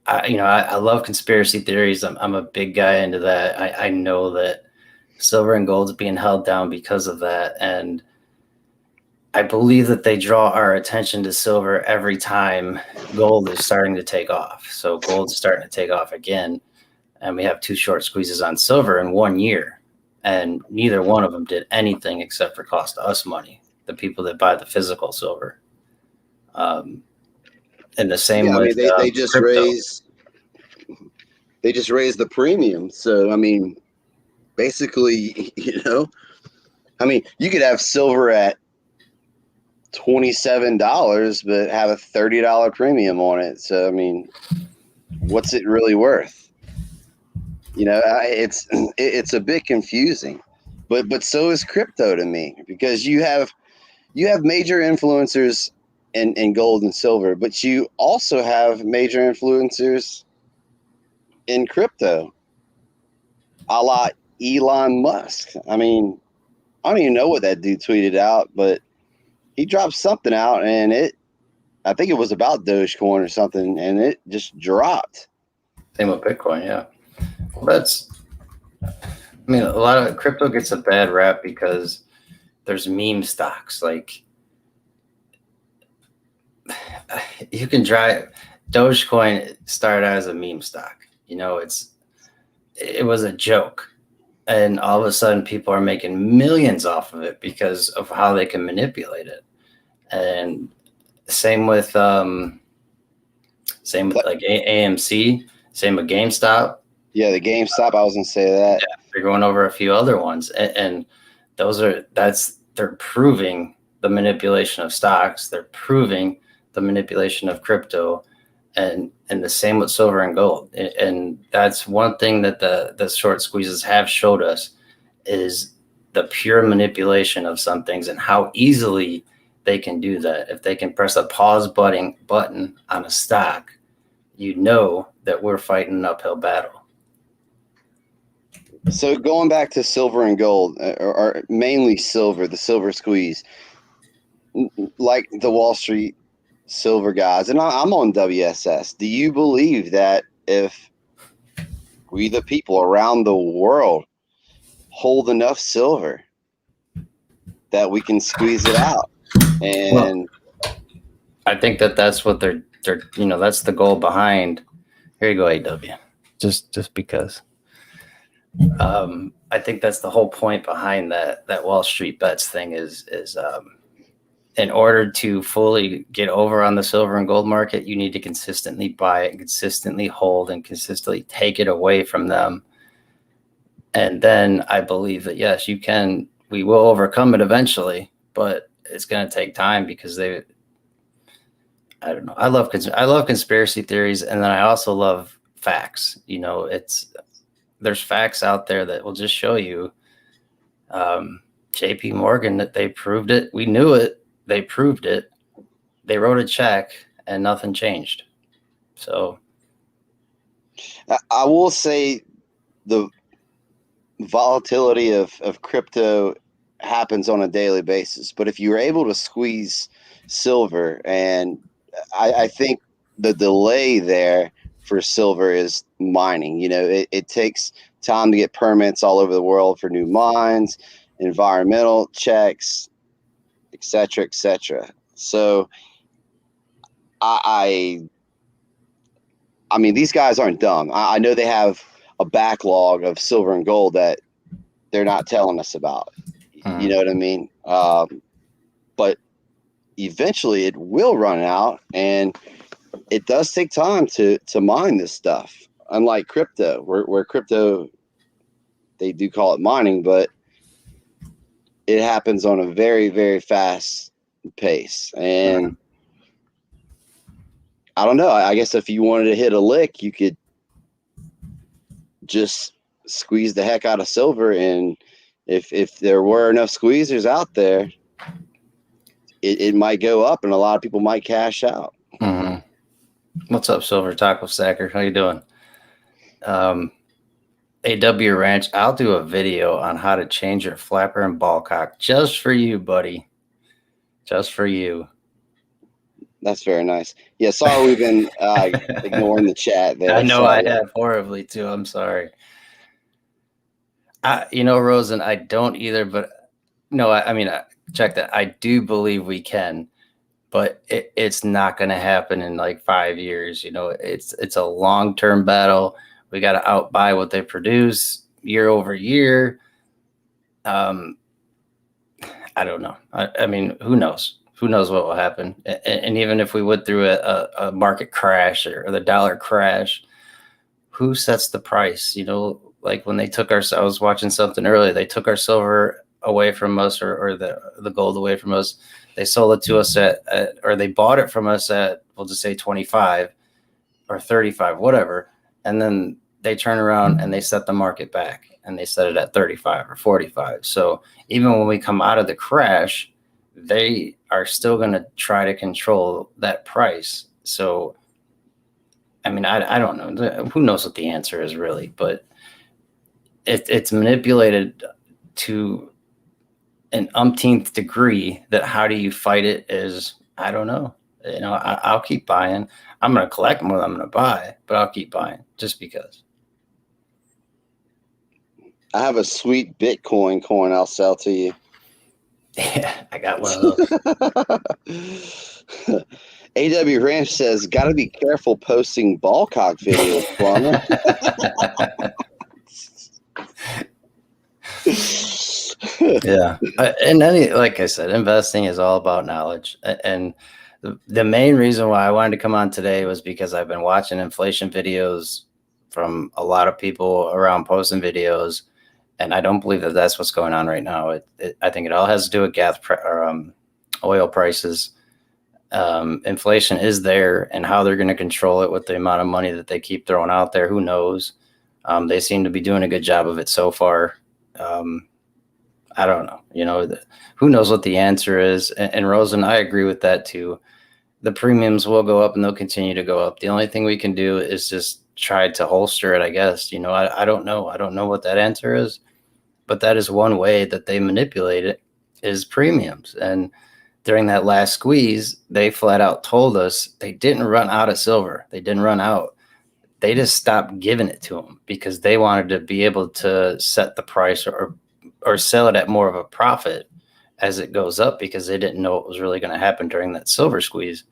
I love conspiracy theories. I'm a big guy into that. I know that silver and gold is being held down because of that, and I believe that they draw our attention to silver every time gold is starting to take off. So gold's starting to take off again, and we have 2 short squeezes on silver in 1 year, and neither one of them did anything except for cost us money, the people that buy the physical silver. And the same with they just crypto. They just raised the premium. So basically, you could have silver at $27 but have a $30 premium on it. So what's it really worth? It's a bit confusing, but so is crypto to me, because you have major influencers in gold and silver, but you also have major influencers in crypto, a la Elon Musk. I don't even know what that dude tweeted out, but he dropped something out, and I think it was about Dogecoin or something, and it just dropped. Same with Bitcoin, yeah. Well, a lot of crypto gets a bad rap because there's meme stocks. Like, you can Dogecoin started as a meme stock. It was a joke. And all of a sudden people are making millions off of it because of how they can manipulate it. And same with like AMC, same with GameStop. Yeah, the GameStop, I was gonna say that. Yeah, they're going over a few other ones, and they're proving the manipulation of stocks. They're proving the manipulation of crypto, and the same with silver and gold. And that's one thing that the short squeezes have showed us is the pure manipulation of some things and how easily they can do that. If they can press a pause button on a stock, that we're fighting an uphill battle. So going back to silver and gold, or mainly silver, the silver squeeze, like the Wall Street silver guys, and I'm on WSS. Do you believe that if we, the people around the world, hold enough silver, that we can squeeze it out? And I think that's what they're that's the goal behind. Here you go, AW. Just because. I think that's the whole point behind that Wall Street bets thing is in order to fully get over on the silver and gold market, you need to consistently buy it and consistently hold and consistently take it away from them. And then I believe that, yes, we will overcome it eventually, but it's going to take time because I don't know. I love conspiracy theories, and then I also love facts. There's facts out there that will just show you. J.P. Morgan, that they proved it. We knew it. They proved it. They wrote a check, and nothing changed. So I will say the volatility of crypto happens on a daily basis. But if you're able to squeeze silver, and I think the delay there for silver is mining. It takes time to get permits all over the world for new mines, environmental checks, etc., etc. So I mean, these guys aren't dumb. I know they have a backlog of silver and gold that they're not telling us about. You know what I mean? But eventually it will run out, and it does take time to mine this stuff. Unlike crypto, where crypto, they do call it mining, but it happens on a very, very fast pace. And I don't know. I guess if you wanted to hit a lick, you could just squeeze the heck out of silver, and if there were enough squeezers out there, it might go up, and a lot of people might cash out. Mm-hmm. What's up, Silver Taco Stacker? How you doing? AW Ranch, I'll do a video on how to change your flapper and ball cock just for you, buddy. Just for you. That's very nice. Yeah, sorry we've been ignoring the chat there. I know I have horribly too. I'm sorry. Rosen, I don't either, but no, I mean, check that. I do believe we can, but it's not going to happen in like 5 years. It's a long-term battle. We got to outbuy what they produce year over year. I don't know. I mean, who knows? Who knows what will happen? And even if we went through a market crash or the dollar crash, who sets the price? Like when they took I was watching something earlier, they took our silver away from us, or the gold away from us. They sold it to us or they bought it from us at, we'll just say 25 or 35, whatever. And then they turn around and they set the market back, and they set it at 35 or 45. So even when we come out of the crash, they are still going to try to control that price. So, I mean, I don't know. Who knows what the answer is really, but it's manipulated to an umpteenth degree that how do you fight it is, I don't know. I'll keep buying. I'm going to collect more than I'm going to buy, but I'll keep buying just because. I have a sweet Bitcoin coin I'll sell to you. Yeah, I got one of those. AW Ranch says, got to be careful posting ball cock videos, Plumber. Yeah. And like I said, investing is all about knowledge. And the main reason why I wanted to come on today was because I've been watching inflation videos from a lot of people around posting videos. And I don't believe that that's what's going on right now. I think it all has to do with gas or oil prices. Inflation is there, and how they're going to control it with the amount of money that they keep throwing out there, who knows? They seem to be doing a good job of it so far. I don't know. Who knows what the answer is? And Rosen, I agree with that too. The premiums will go up, and they'll continue to go up. The only thing we can do is just try to holster it, I guess. I don't know. I don't know what that answer is, but that is one way that they manipulate it, is premiums. And during that last squeeze, they flat out told us they didn't run out of silver. They didn't run out. They just stopped giving it to them because they wanted to be able to set the price or sell it at more of a profit as it goes up, because they didn't know what was really going to happen during that silver squeeze.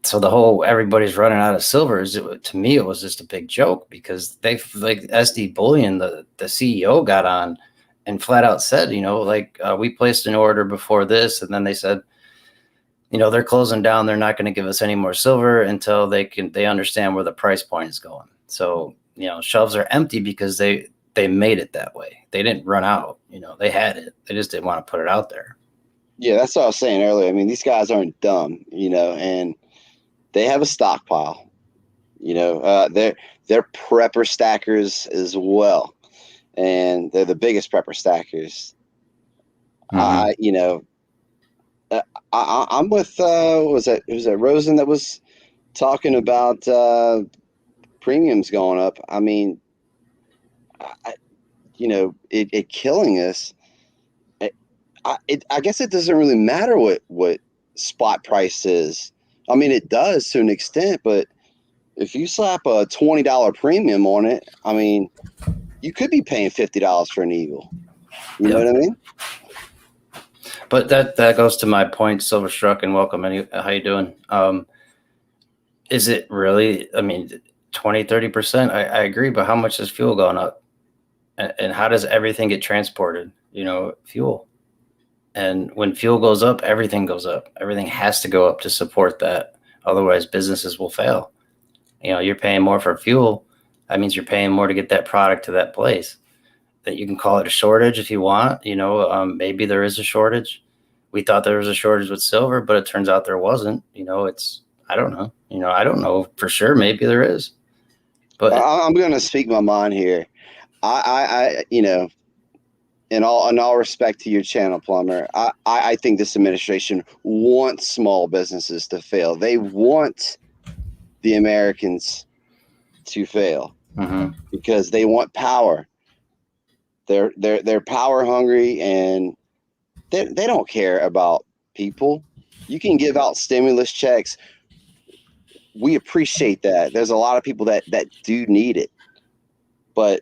So everybody's running out of silver, to me, it was just a big joke, because they, like SD Bullion, the CEO, got on and flat out said, we placed an order before this, and then they said, they're closing down. They're not going to give us any more silver until they understand where the price point is going. So, shelves are empty because they made it that way. They didn't run out. They had it. They just didn't want to put it out there. Yeah, that's what I was saying earlier. I mean, these guys aren't dumb, and they have a stockpile. They're prepper stackers as well, and they're the biggest prepper stackers. Hmm. I, you know, I'm with was that Rosen that was talking about premiums going up. I mean, it killing us. I guess it doesn't really matter what spot price is. I mean, it does to an extent, but if you slap a $20 premium on it, I mean, you could be paying $50 for an eagle. You know Yep. what I mean? But that goes to my point, Silver Struck, and welcome. How you doing? Is it really? I mean, 20-30%. I agree, but how much is fuel going up? And how does everything get transported? Fuel. And when fuel goes up, everything goes up. Everything has to go up to support that. Otherwise, businesses will fail. You're paying more for fuel. That means you're paying more to get that product to that place. That you can call it a shortage if you want. Maybe there is a shortage. We thought there was a shortage with silver, but it turns out there wasn't. I don't know. I don't know for sure. Maybe there is, but I'm going to speak my mind here. In all respect to your channel, Plumber, I think this administration wants small businesses to fail. They want the Americans to fail mhm. because they want power. They're power hungry, and they don't care about people. You can give out stimulus checks. We appreciate that. There's a lot of people that do need it, but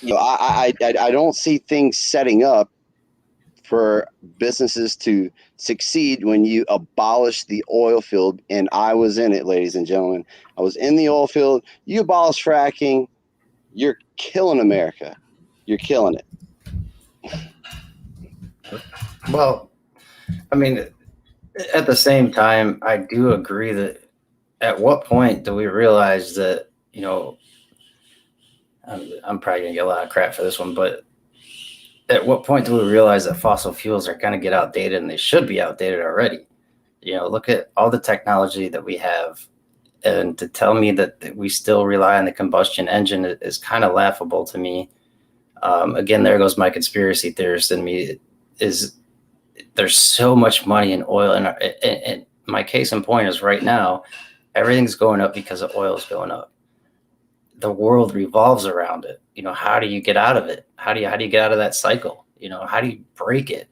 I don't see things setting up for businesses to succeed when you abolish the oil field. And I was in it, ladies and gentlemen. I was in the oil field. You abolish fracking, you're killing America. You're killing it. Well, I mean, at the same time, I do agree that at what point do we realize that I'm probably gonna get a lot of crap for this one, but at what point do we realize that fossil fuels are gonna get outdated and they should be outdated already? Look at all the technology that we have, and to tell me that we still rely on the combustion engine is kind of laughable to me. Again, there goes my conspiracy theorist in me. Is There's so much money in oil, and my case in point is right now everything's going up because of oil is going up. The world revolves around it. How do you get out of it? How do you get out of that cycle? How do you break it?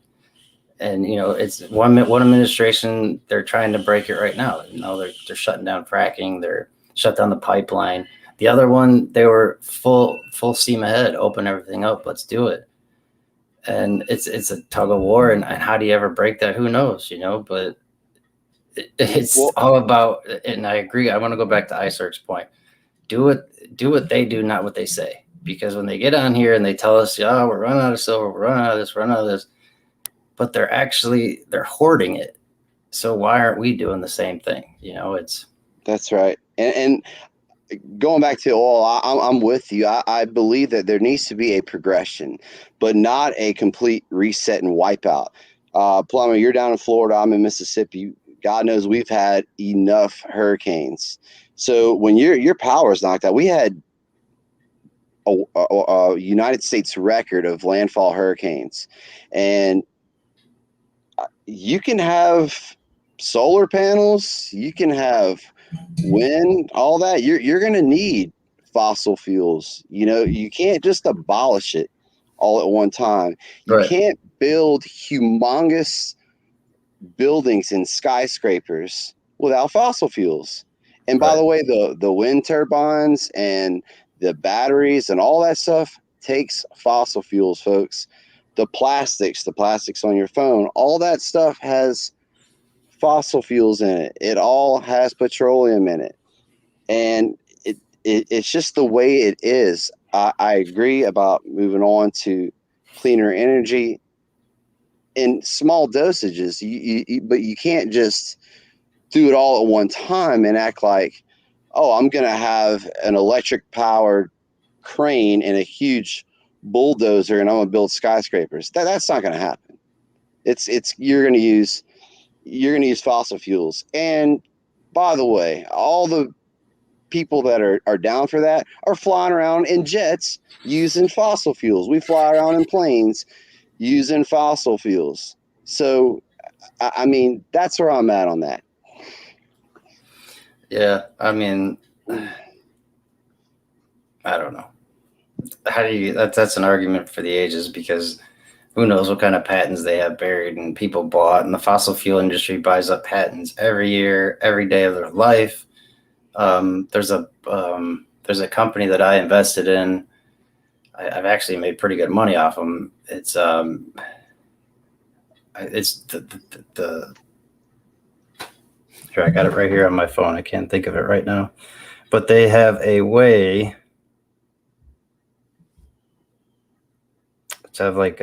And it's one administration, they're trying to break it right now. They're shutting down fracking. They're shut down the pipeline. The other one, they were full steam ahead, open everything up, let's do it. And it's a tug of war, and how do you ever break that? Who knows? But it's Well, all about. And I agree. I want to go back to iSearch's point. Do what they do, not what they say. Because when they get on here and they tell us, "Oh, we're running out of silver, we're running out of this, we're running out of this," but they're hoarding it. So why aren't we doing the same thing? It's that's right. And going back to oil, I'm with you. I believe that there needs to be a progression, but not a complete reset and wipeout. Plumber, you're down in Florida. I'm in Mississippi. God knows we've had enough hurricanes. So when your power is knocked out, we had a United States record of landfall hurricanes, and you can have solar panels, you can have wind, all that. You're going to need fossil fuels. You can't just abolish it all at one time. You right, can't build humongous buildings and skyscrapers without fossil fuels. And by right, the way, the wind turbines and the batteries and all that stuff takes fossil fuels, folks. The plastics on your phone, all that stuff has fossil fuels in it. It all has petroleum in it, and it's just the way it is. I agree about moving on to cleaner energy in small dosages. But you can't just do it all at one time and act like, oh, I'm going to have an electric powered crane and a huge bulldozer and I'm going to build skyscrapers. That's not going to happen. It's you're gonna use fossil fuels. And by the way, all the people that are down for that are flying around in jets using fossil fuels. We fly around in planes using fossil fuels. So I mean, that's where I'm at on that. Yeah, I mean, I don't know. How do you? That's an argument for the ages, because who knows what kind of patents they have buried and people bought, and the fossil fuel industry buys up patents every year, every day of their life. There's a company that I invested in. I've actually made pretty good money off them. It's the here, I got it right here on my phone. I can't think of it right now, but they have a way to have like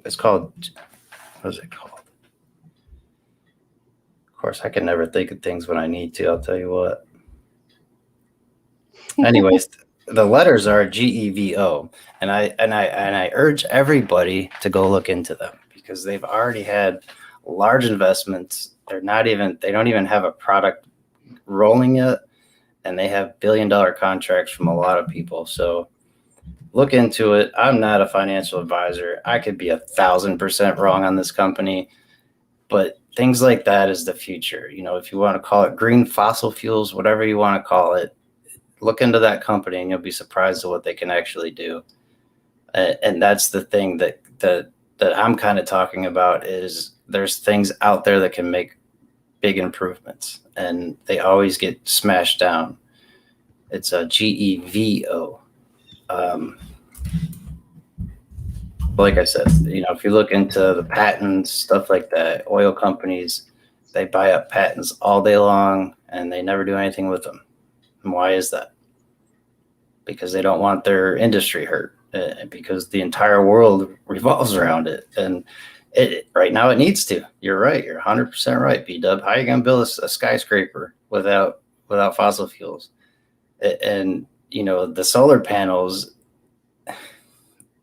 it's called, what is it called? Of course, I can never think of things when I need to. I'll tell you what. Anyways, the letters are GEVO, and I urge everybody to go look into them, because they've already had large investments. They don't even have a product rolling yet, and they have billion-dollar contracts from a lot of people. So look into it. I'm not a financial advisor. I could be 1,000% wrong on this company, but things like that is the future. If you want to call it green fossil fuels, whatever you want to call it, look into that company and you'll be surprised at what they can actually do. And that's the thing that I'm kind of talking about, is there's things out there that can make big improvements, and they always get smashed down. It's a GEVO. Like I said, if you look into the patents, stuff like that, oil companies, they buy up patents all day long and they never do anything with them. And why is that? Because they don't want their industry hurt, because the entire world revolves around it. And right now it needs to. You're right. You're 100% right, B-Dub. How are you going to build a skyscraper without fossil fuels? And, the solar panels,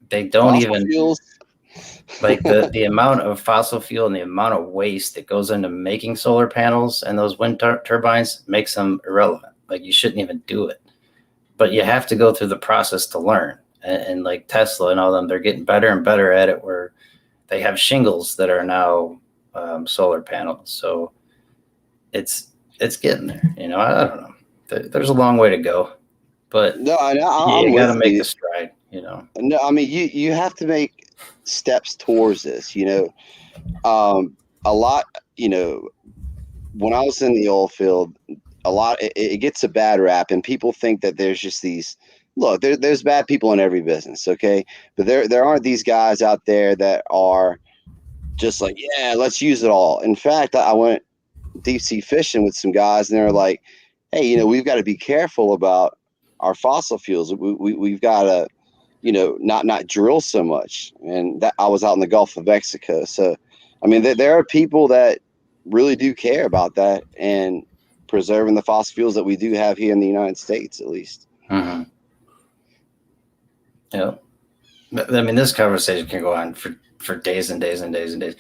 they don't Fossil even fuels. like the amount of fossil fuel and the amount of waste that goes into making solar panels and those wind turbines makes them irrelevant. Like, you shouldn't even do it, but you have to go through the process to learn. And like Tesla and all them, they're getting better and better at it, where they have shingles that are now solar panels. So it's getting there. I don't know. There's a long way to go, but No, I'm you got to with make you. the stride. No, I mean, you have to make steps towards this. A lot. When I was in the oil field, a lot it gets a bad rap, and people think that there's just these. Look, there's bad people in every business, okay? But there aren't these guys out there that are just like, yeah, let's use it all. In fact, I went deep sea fishing with some guys, and they're like, hey, we've got to be careful about our fossil fuels. We've got to, not drill so much. And that I was out in the Gulf of Mexico, so I mean, there are people that really do care about that and preserving the fossil fuels that we do have here in the United States, at least. Mm-hmm. Yeah. I mean, this conversation can go on for days and days and days and days.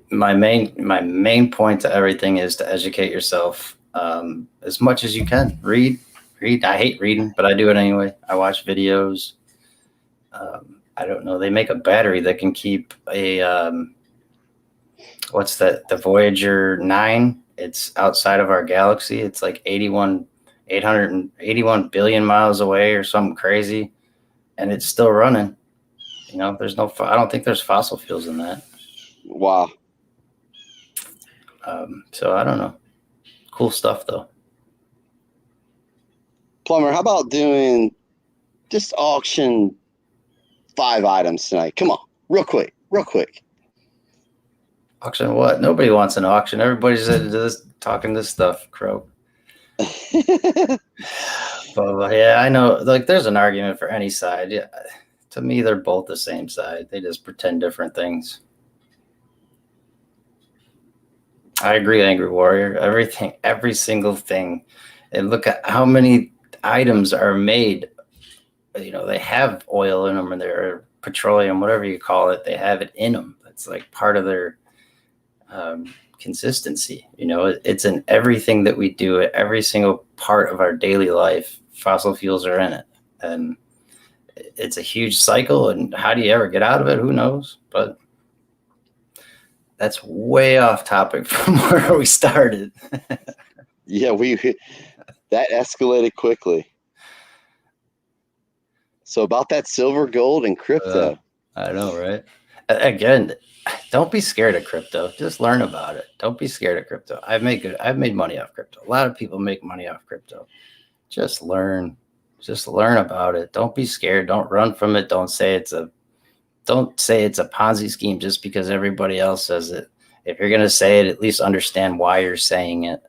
My main point to everything is to educate yourself as much as you can. Read. I hate reading, but I do it anyway. I watch videos. I don't know. They make a battery that can keep a what's that? The Voyager 9. It's outside of our galaxy. It's like 881 billion miles away or something crazy, and it's still running. There's no. I don't think there's fossil fuels in that. Wow. So I don't know. Cool stuff though. Plumber, how about doing just auction 5 items tonight? Come on, real quick. Auction what? Nobody wants an auction. Everybody's into this, talking this stuff, Crow. But yeah, I know. Like, there's an argument for any side. Yeah, to me, they're both the same side. They just pretend different things. I agree, Angry Warrior. Everything, every single thing. And look at how many items are made. They have oil in them, or they're petroleum, whatever you call it. They have it in them. It's like part of their consistency. It's in everything that we do, every single part of our daily life. Fossil fuels are in it, and it's a huge cycle. And how do you ever get out of it? Who knows? But that's way off topic from where we started. Yeah, that escalated quickly. So about that silver, gold, and crypto. I know, right? Again, don't be scared of crypto. Just learn about it. Don't be scared of crypto. I've made money off crypto. A lot of people make money off crypto. Just learn. Just learn about it. Don't be scared. Don't run from it. Don't say it's a Ponzi scheme just because everybody else says it. If you're gonna say it, at least understand why you're saying it.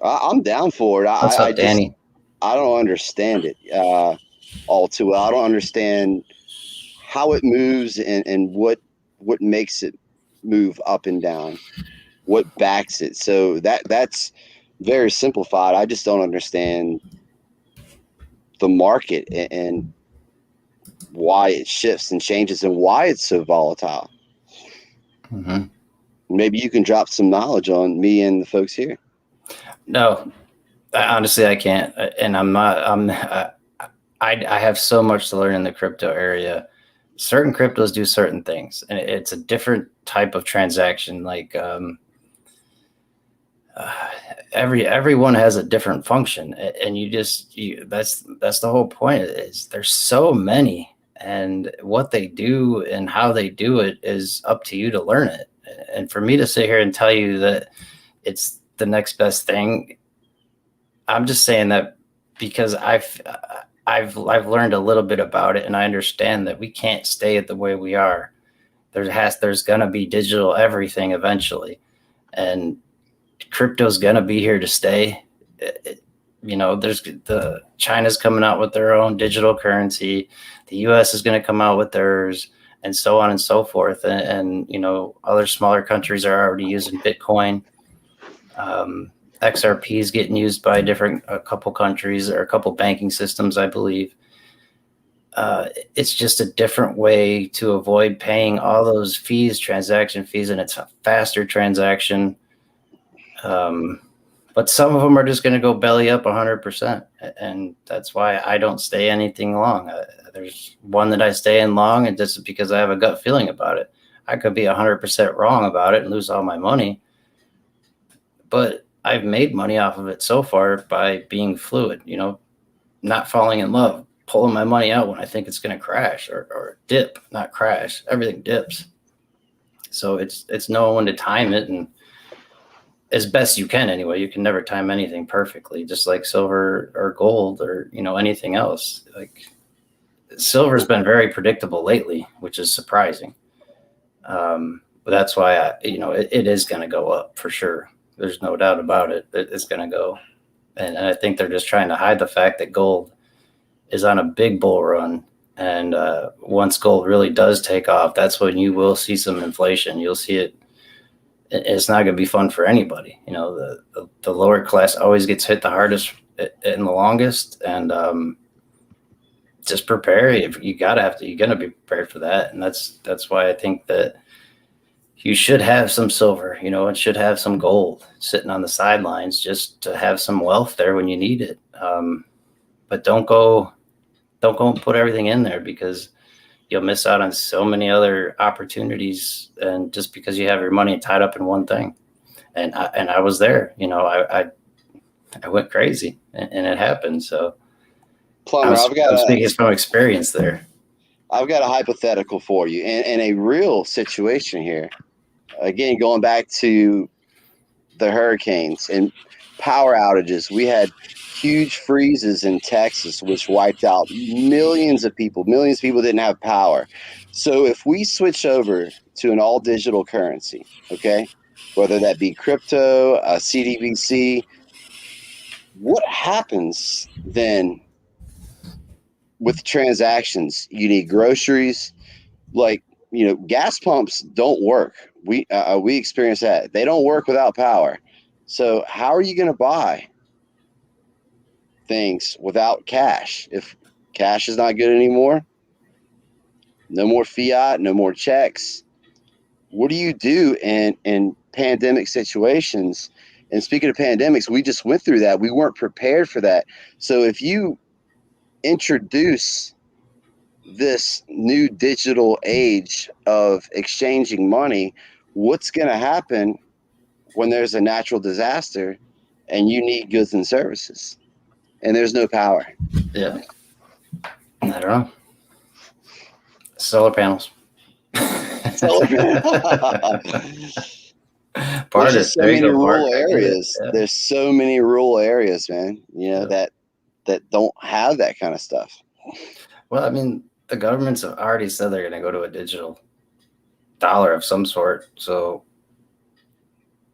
I'm down for it. What's up, Danny? I don't understand it all too well. I don't understand how it moves and what makes it move up and down, what backs it. So that's very simplified. I just don't understand the market and why it shifts and changes and why it's so volatile. Mm-hmm. Maybe you can drop some knowledge on me and the folks here. No, honestly, I can't, and I'm not. I have so much to learn in the crypto area. Certain cryptos do certain things, and it's a different type of transaction. Like everyone has a different function, and that's the whole point. Is there's so many, and what they do and how they do it is up to you to learn it. And for me to sit here and tell you that it's the next best thing, I'm just saying that because I've learned a little bit about it, and I understand that we can't stay at the way we are. There's gonna be digital everything eventually, and crypto's gonna be here to stay. There's the China's coming out with their own digital currency. The U.S. is going to come out with theirs, and so on and so forth. And other smaller countries are already using Bitcoin. XRP is getting used by a couple countries or a couple banking systems, I believe. It's just a different way to avoid paying all those fees, transaction fees, and it's a faster transaction. But some of them are just going to go belly up 100%. And that's why I don't stay anything long. There's one that I stay in long, and just because I have a gut feeling about it. I could be 100% wrong about it and lose all my money. But I've made money off of it so far by being fluid, not falling in love, pulling my money out when I think it's going to crash or dip, not crash. Everything dips. So it's knowing when to time it, and as best you can anyway. You can never time anything perfectly, just like silver or gold or anything else. Like silver's been very predictable lately, which is surprising. But that's why it is going to go up for sure. There's no doubt about it. It's going to go, and I think they're just trying to hide the fact that gold is on a big bull run. And once gold really does take off, that's when you will see some inflation. You'll see it. It's not going to be fun for anybody. The lower class always gets hit the hardest and the longest. And just prepare. If you're going to be prepared for that. And that's why I think that you should have some silver, and should have some gold sitting on the sidelines just to have some wealth there when you need it. But don't go and put everything in there, because you'll miss out on so many other opportunities, and just because you have your money tied up in one thing. And I was there, I went crazy, and it happened. So Plumber, I'm speaking from experience there. I've got a hypothetical for you, and a real situation here. Again, going back to the hurricanes and power outages, we had huge freezes in Texas, which wiped out millions of people. Millions of people didn't have power. So if we switch over to an all digital currency, okay, whether that be crypto, CDBC, what happens then with transactions? You need groceries, like, gas pumps don't work. We experience that. They don't work without power. So how are you going to buy things without cash if cash is not good anymore? No more fiat, no more checks. What do you do in pandemic situations? And speaking of pandemics, we just went through that. We weren't prepared for that. So if you introduce this new digital age of exchanging money, what's going to happen when there's a natural disaster and you need goods and services and there's no power? Yeah. I don't know. Solar panels. Solar There's Part just it. so There you many go, rural Bart. I get it. areas. Yeah. There's so many rural areas, man, Yeah. that don't have that kind of stuff. Well, I mean, the governments have already said they're going to go to a digital dollar of some sort. So,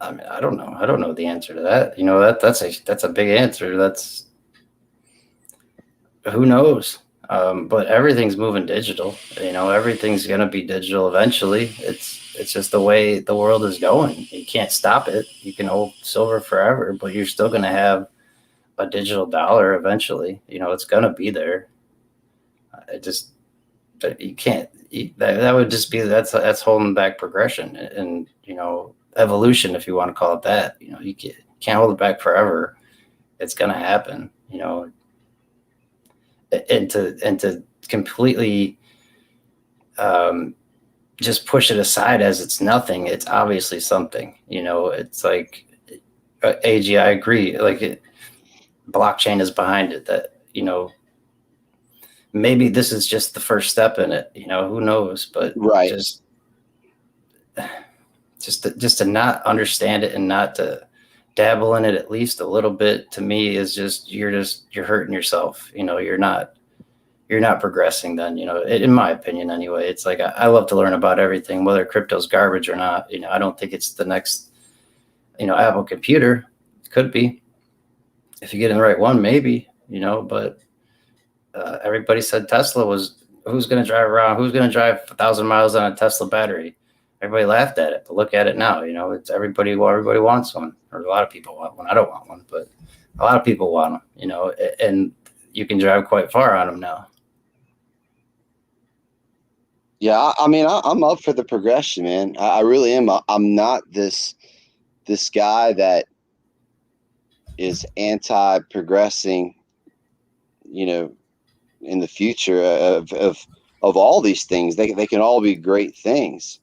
I mean, I don't know. I don't know the answer to that. That's a big answer. That's who knows. But everything's moving digital. Everything's going to be digital eventually. It's just the way the world is going. You can't stop it. You can hold silver forever, but you're still going to have a digital dollar eventually. It's going to be there. It just you can't. That would just be that's holding back progression and evolution, if you want to call it that. You can't hold it back forever. It's going to happen. And to completely just push it aside as it's nothing. It's obviously something. It's like AG. I agree. Like blockchain is behind it. That maybe this is just the first step in it. Who knows? But Right. just to not understand it and not to dabble in it at least a little bit, to me, is you're hurting yourself. You're not progressing then, in my opinion anyway. It's like I love to learn about everything, whether crypto's garbage or not. I don't think it's the next Apple computer. It could be if you get in the right one, maybe, but everybody said Tesla was, who's going to drive 1,000 miles on a Tesla battery. Everybody laughed at it, but look at it now. It's everybody wants one, or a lot of people want one. I don't want one, but a lot of people want them, and you can drive quite far on them now. Yeah, I mean, I'm up for the progression, man. I really am. I'm not this guy that is anti-progressing, in the future of all these things. They can all be great things.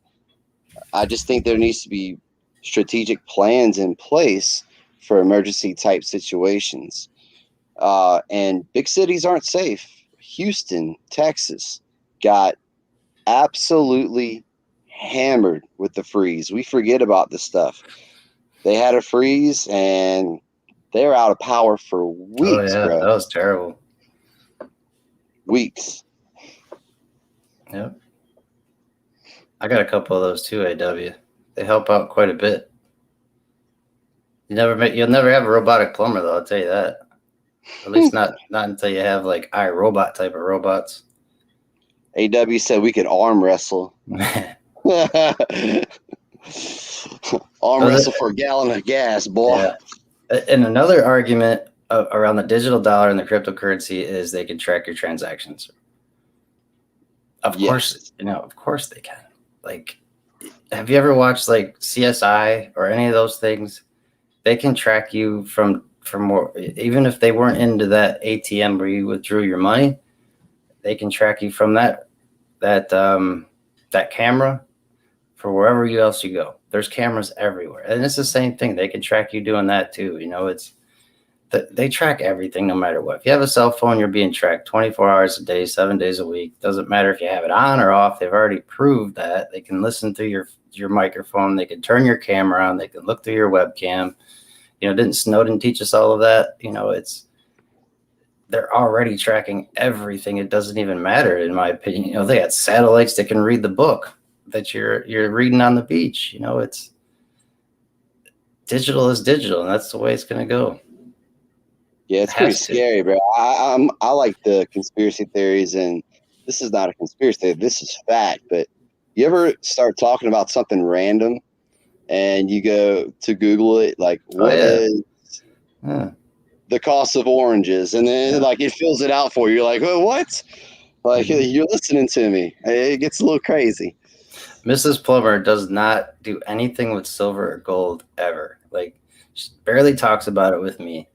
I just think there needs to be strategic plans in place for emergency type situations. And big cities aren't safe. Houston, Texas got absolutely hammered with the freeze. We forget about this stuff. They had a freeze and they're out of power for weeks, Oh yeah, bro. that was terrible. Weeks. Yep. I got a couple of those too, AW. They help out quite a bit. You'll never have a robotic plumber though, I'll tell you that. At least not until you have like iRobot type of robots. AW said we could arm wrestle. Arm wrestle for a gallon of gas, boy. Yeah. And another argument around the digital dollar and the cryptocurrency is they can track your transactions. Of course they can. Like, have you ever watched like CSI or any of those things? They can track you from more, even if they weren't into that ATM where you withdrew your money. They can track you from that camera for wherever else you go. There's cameras everywhere, and it's the same thing. They can track you doing that too. They track everything no matter what. If you have a cell phone, you're being tracked 24 hours a day, 7 days a week. Doesn't matter if you have it on or off. They've already proved that. They can listen through your microphone. They can turn your camera on. They can look through your webcam. Didn't Snowden teach us all of that? They're already tracking everything. It doesn't even matter, in my opinion. They got satellites that can read the book that you're reading on the beach. It's digital is digital, and that's the way it's going to go. Yeah, it's pretty scary, bro. I like the conspiracy theories, and this is not a conspiracy theory. This is fact. But you ever start talking about something random, and you go to Google it, like what is the cost of oranges, and then like it fills it out for you. You're like, oh, what? Like you're listening to me. It gets a little crazy. Mrs. Plumber does not do anything with silver or gold ever. Like, she barely talks about it with me.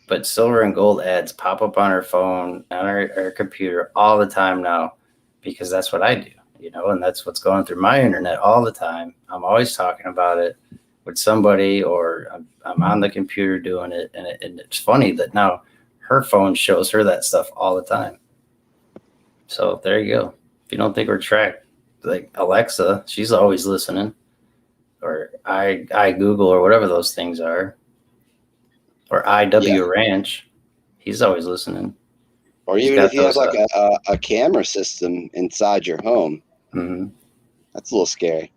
But silver and gold ads pop up on her phone, on her computer all the time now, because that's what I do, and that's what's going through my internet all the time. I'm always talking about it with somebody, or I'm on the computer doing it, and it's funny that now her phone shows her that stuff all the time. So there you go. If you don't think we're tracked, like Alexa, she's always listening, or I Google or whatever those things are, or Yeah. IW Ranch, he's always listening. Or He's even got if you have those. like a camera system inside your home, Mhm. that's a little scary.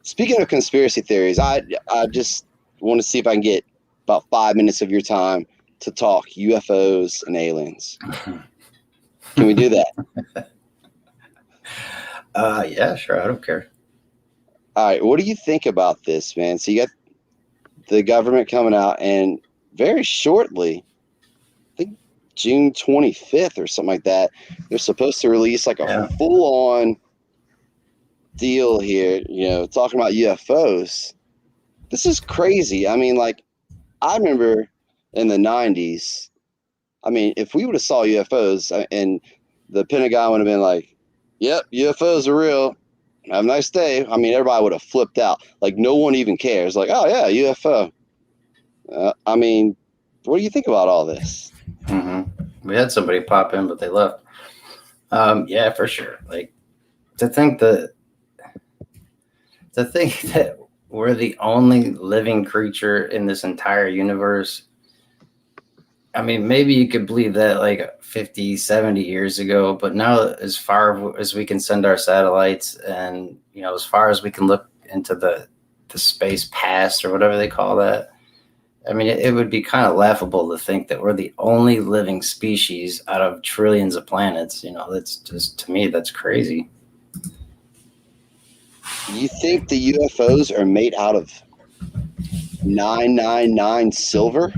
Speaking of conspiracy theories, I just want to see if I can get about 5 minutes of your time to talk UFOs and aliens. Can we do that? Yeah, sure. I don't care. All right. What do you think about this, man? So you got the government coming out, and very shortly, I think June 25th or something like that, they're supposed to release like a Yeah. full-on deal here, talking about UFOs. This is crazy. I mean, like, I remember in the 90s, I mean, if we would have saw UFOs and the Pentagon would have been like, yep, UFOs are real. Have a nice day. I mean, everybody would have flipped out. Like, no one even cares. Like, oh, yeah, UFO. I mean, what do you think about all this? hmm We had somebody pop in, but they left. Yeah, for sure. Like, to think that to think that we're the only living creature in this entire universe. I mean, maybe you could believe that like 50, 70 years ago, but now as far as we can send our satellites, and as far as we can look into the space past, or whatever they call that. I mean, it would be kind of laughable to think that we're the only living species out of trillions of planets. That's just, to me, that's crazy. You think the UFOs are made out of 999 silver?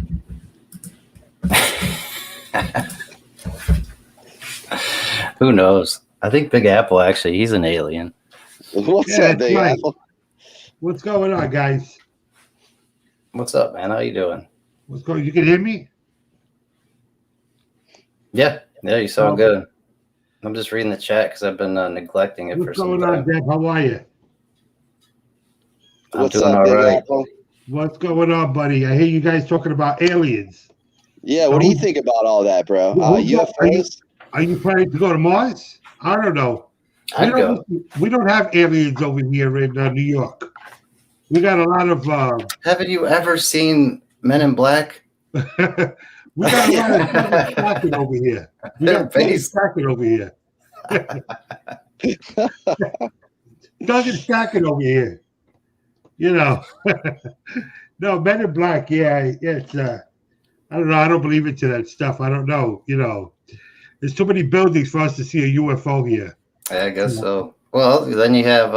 Who knows? I think Big Apple, actually, he's an alien. What's Yeah, up, that's Big right. Apple? What's going on, guys? What's up, man? How you doing? What's going? You can hear me? Yeah, you sound Okay. good. I'm just reading the chat because I've been neglecting it for What's some going on, time. Deb? How are you? I'm What's doing up, all Big right. Apple? What's going on, buddy? I hear you guys talking about aliens. Yeah, what do you think about all that, bro? UFOs? Are you planning to go to Mars? I don't know. I'd go. We don't have aliens over here in New York. We got a lot of Haven't you ever seen Men in Black? we got a lot of Douglas stacking over here. We They're got Douglas based. stacking over here. Douglas stacking over here. No, Men in Black. Yeah, it's. I don't know. I don't believe into that stuff. I don't know. There's too many buildings for us to see a UFO here. I guess so. Well, then you have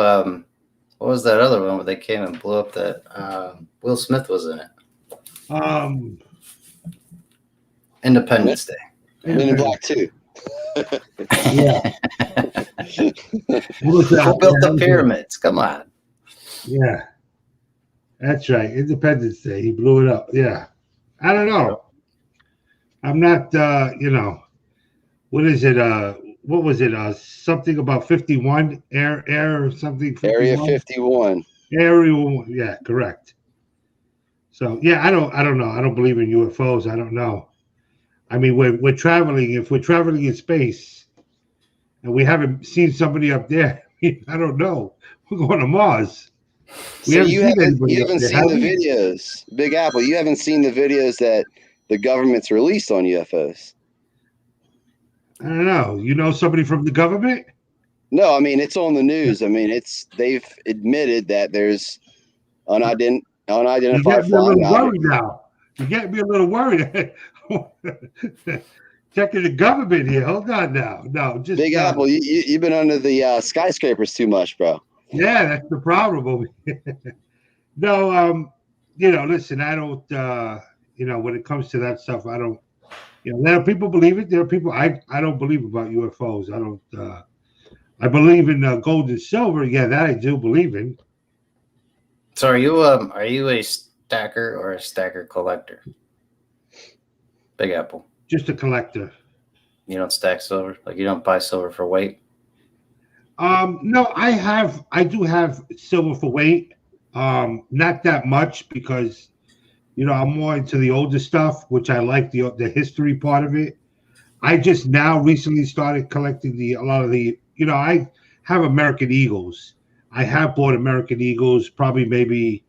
what was that other one where they came and blew up that Will Smith was in it? Um, Independence Day. Men in Black 2. Yeah. What was that? Who built the pyramids? Come on. Yeah, that's right. Independence Day. He blew it up. Yeah. I don't know. I'm not. What is it? What was it? Something about 51 air or something. 51? Area 51. Area. Yeah, correct. So yeah, I don't know. I don't believe in UFOs. I don't know. I mean, we're traveling. If we're traveling in space, and we haven't seen somebody up there, I don't know. We're going to Mars. So you haven't there, seen the videos, Big Apple. You haven't seen the videos that the government's released on UFOs. I don't know. You know somebody from the government? No, I mean it's on the news. I mean they've admitted that there's unidentified You get me a flying little object. worried now. You get me a little worried. Checking the government here. Hold on now. No, just Big Apple, you've been under the skyscrapers too much, bro. Yeah, that's the problem over here. No, listen, I don't. When it comes to that stuff, I don't There are people believe it. There are people I don't believe about UFOs. I don't. I believe in gold and silver. Yeah, that I do believe in. So are you a stacker or a stacker collector? Big Apple. Just a collector. You don't stack silver? Like you don't buy silver for weight? No, I do have silver for weight. Not that much because I'm more into the older stuff, which I like the history part of it. I just now recently started collecting a lot of the. I have American Eagles. I have bought American Eagles. Probably maybe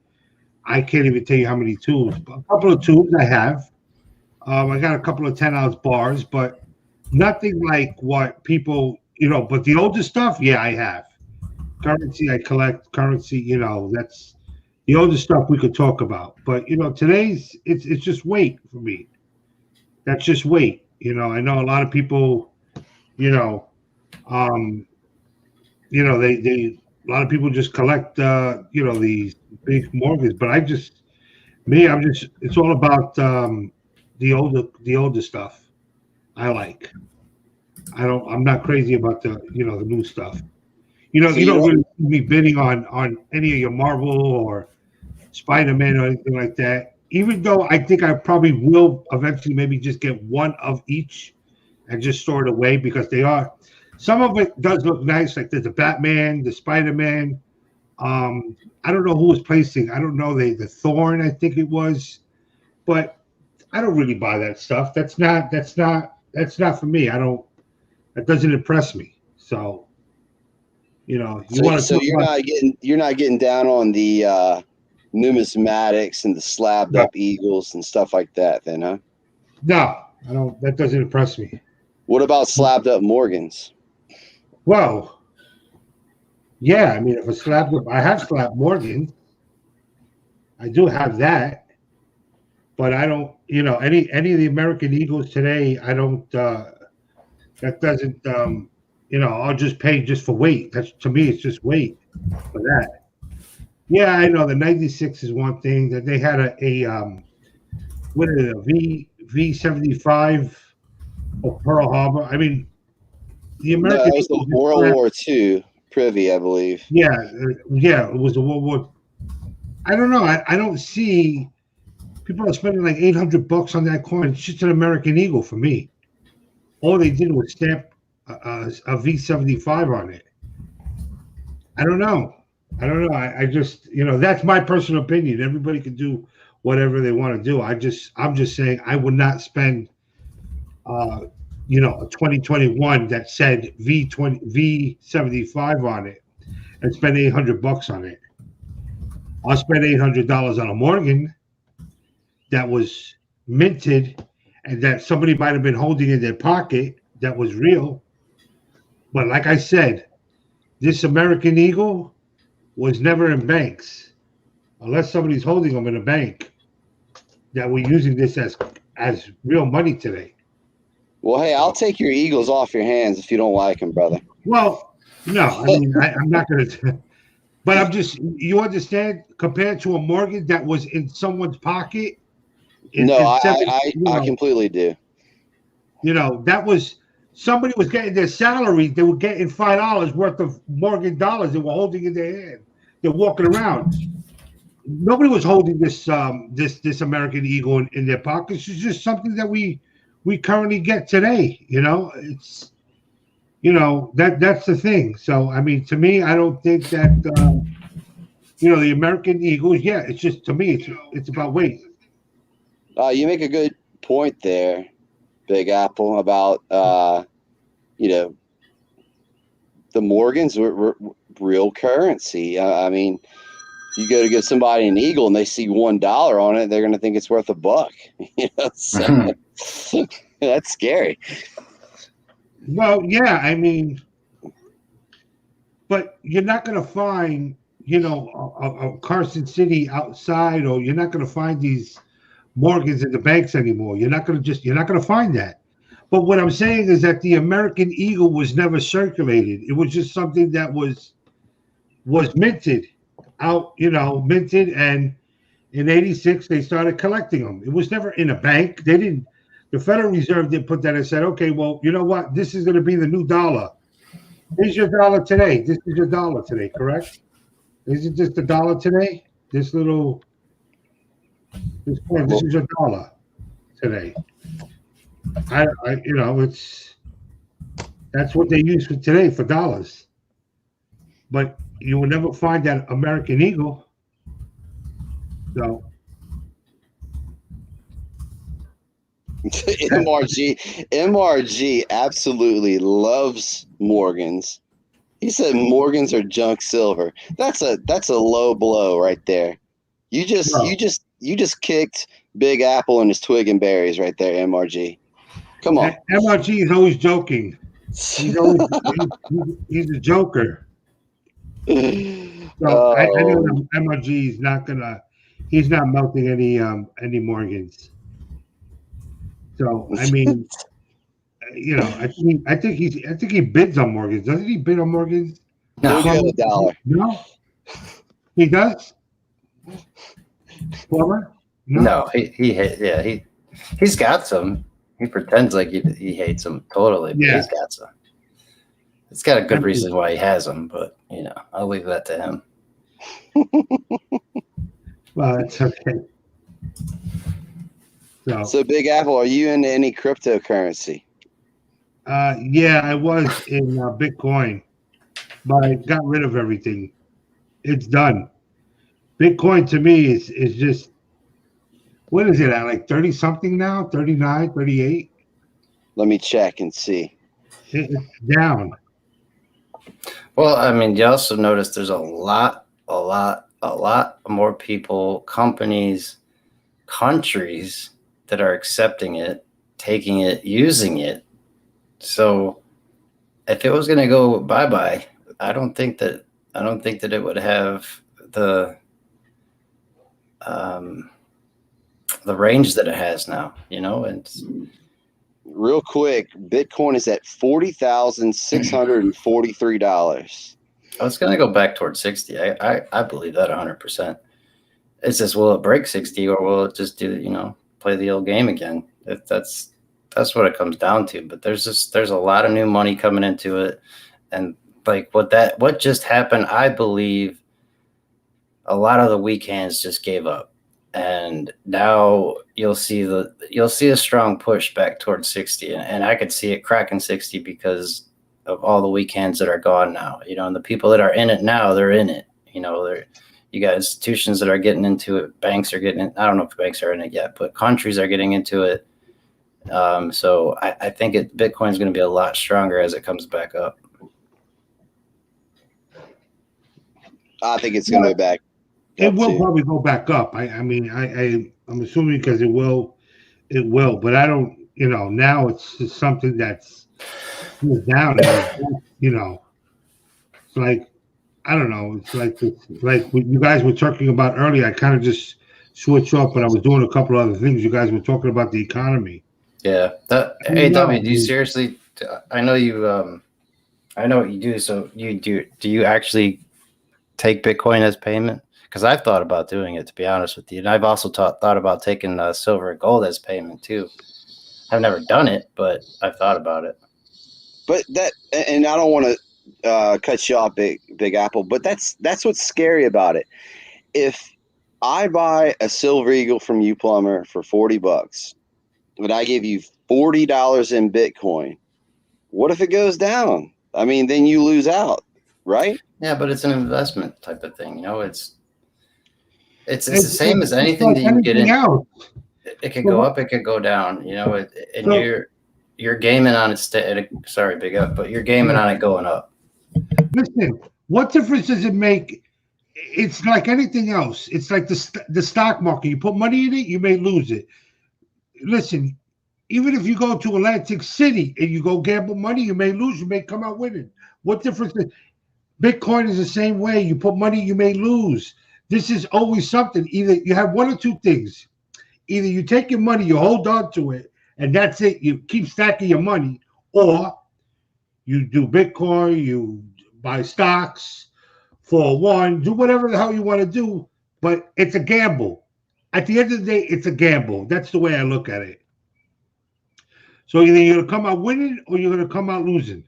I can't even tell you how many tubes. But a couple of tubes I have. I got a couple of 10-ounce bars, but nothing like what people. But the older stuff, yeah, I have. Currency, I collect currency. That's the older stuff we could talk about. But today's it's just weight for me. That's just weight. I know a lot of people. Um, they a lot of people just collect. These big mortgages, but it's all about the older stuff. I like. I'm not crazy about the new stuff. So You don't really see me bidding on any of your Marvel or Spider-Man or anything like that. Even though I think I probably will eventually maybe just get one of each and just store it away because they are. Some of it does look nice, like there's the Batman, the Spider-Man. I don't know who was placing. I don't know the Thorn. I think it was, but I don't really buy that stuff. That's not for me. I don't. That doesn't impress me. So, you want to So talk you're about. not getting down on the numismatics and the slabbed up eagles and stuff like that, then, huh? No, I don't. That doesn't impress me. What about slabbed up Morgans? Well, yeah. I mean, if I have slapped Morgan. I do have that, but I don't. Any of the American Eagles today. I don't. That doesn't. I'll just pay just for weight. That's to me. It's just weight for that. Yeah, I know the '96 is one thing that they had what is it, a V75 of Pearl Harbor. I mean, the No, American that was the Eagles. World War II privy, I believe. Yeah, yeah, it was the World War. I don't know. I don't see people are spending like $800 on that coin. It's just an American Eagle for me. All they did was stamp a V75 on it. I don't know. I just, that's my personal opinion. Everybody can do whatever they want to do. I'm just saying I would not spend, a 2021 that said V75 on it and spend $800 on it. I'll spend $800 on a Morgan that was minted and that somebody might have been holding in their pocket that was real. But like I said, this American Eagle was never in banks unless somebody's holding them in a bank that we're using this as real money today. Well, hey, I'll take your Eagles off your hands if you don't like them, brother. Well, no, I mean, I'm not going to. But I'm just, you understand, compared to a Morgan that was in someone's pocket. I completely do. That was somebody was getting their salary. They were getting $5 worth of Morgan dollars. They were holding in their hand. They're walking around. Nobody was holding this this American Eagle in their pockets. It's just something that we currently get today. It's that's the thing. So I mean, to me, I don't think that the American Eagles. Yeah, it's just to me, it's about weight. You make a good point there, Big Apple, about the Morgans were real currency. I mean, you go to give somebody an eagle and they see $1 on it, they're going to think it's worth $1. So that's scary. Well, yeah, I mean, but you're not going to find, a Carson City outside, or you're not going to find these Morgans in the banks anymore. You're not going to find that. But what I'm saying is that the American Eagle was never circulated. It was just something that was minted out, minted, and in '86 they started collecting them. It was never in a bank. They didn't. The Federal Reserve did put that and said, okay, well, you know what? This is going to be the new dollar. Here's your dollar today. This is your dollar today, correct? Is it just a dollar today? This coin, this is your dollar today. That's what they use for today for dollars. But you will never find that American Eagle. So MRG absolutely loves Morgans. He said Morgans are junk silver. That's a low blow right there. You just kicked Big Apple and his twig and berries right there, MRG. Come on. MRG is always joking. He's a joker. So I know MRG is he's not melting any Morgans. So I mean, I think he bids on Morgans. Doesn't he bid on Morgans? No, $1. No, he does. Plumber? No, he's got some. He pretends like he hates them totally, but he's got some. It's got a good reason why he has them, but I'll leave that to him. Well, it's okay. So Big Apple, are you into any cryptocurrency? Yeah, I was in Bitcoin, but I got rid of everything. It's done. Bitcoin to me is just, what is it at, like 30 something now? 39, 38? Let me check and see. It's down. Well, I mean, you also notice there's a lot more people, companies, countries that are accepting it, taking it, using it. So if it was going to go bye-bye, I don't think that it would have the range that it has now, and real quick, Bitcoin is at $40,643. Oh, it's going to go back towards 60. I believe that 100%. It's just, will it break 60 or will it just do, play the old game again? That's what it comes down to. But there's a lot of new money coming into it. And like what just happened, I believe a lot of the weak hands just gave up. And now you'll see a strong push back towards 60. And I could see it cracking 60 because of all the weak hands that are gone now, and the people that are in it now, they're in it. You got institutions that are getting into it. Banks are getting it. I don't know if banks are in it yet, but countries are getting into it. So I think Bitcoin is going to be a lot stronger as it comes back up. I think it's going to go back. It will probably go back up. I'm assuming because it will, but I don't, now it's just something that's down. It's like, I don't know. It's like what you guys were talking about earlier. I kind of just switched off, but I was doing a couple other things. You guys were talking about the economy. Yeah. Hey, Tommy, do you seriously? I know you. I know what you do. So do you actually take Bitcoin as payment? Because I've thought about doing it, to be honest with you, and I've also thought about taking silver and gold as payment too. I've never done it, but I've thought about it. But and I don't want to cut you off, Big Apple, but that's what's scary about it. If I buy a Silver Eagle from you, Plumber, for $40, but I give you $40 in Bitcoin, what if it goes down? I mean, then you lose out, right? Yeah, but it's an investment type of thing. It's the same as anything that you get in. It could go up, it could go down. You're gaming on it. Sorry, Big Up, but you're gaming on it going up. Listen, what difference does it make? It's like anything else. It's like the stock market. You put money in it, you may lose it. Listen, even if you go to Atlantic City and you go gamble money, you may lose, you may come out winning. What difference? Bitcoin is the same way. You put money, you may lose. This is always something. Either you have one or two things. Either you take your money, you hold on to it, and that's it. You keep stacking your money, or you do Bitcoin, you buy stocks, 401, do whatever the hell you want to do, but it's a gamble. At the end of the day, it's a gamble. That's the way I look at it. So either you're gonna come out winning or you're gonna come out losing.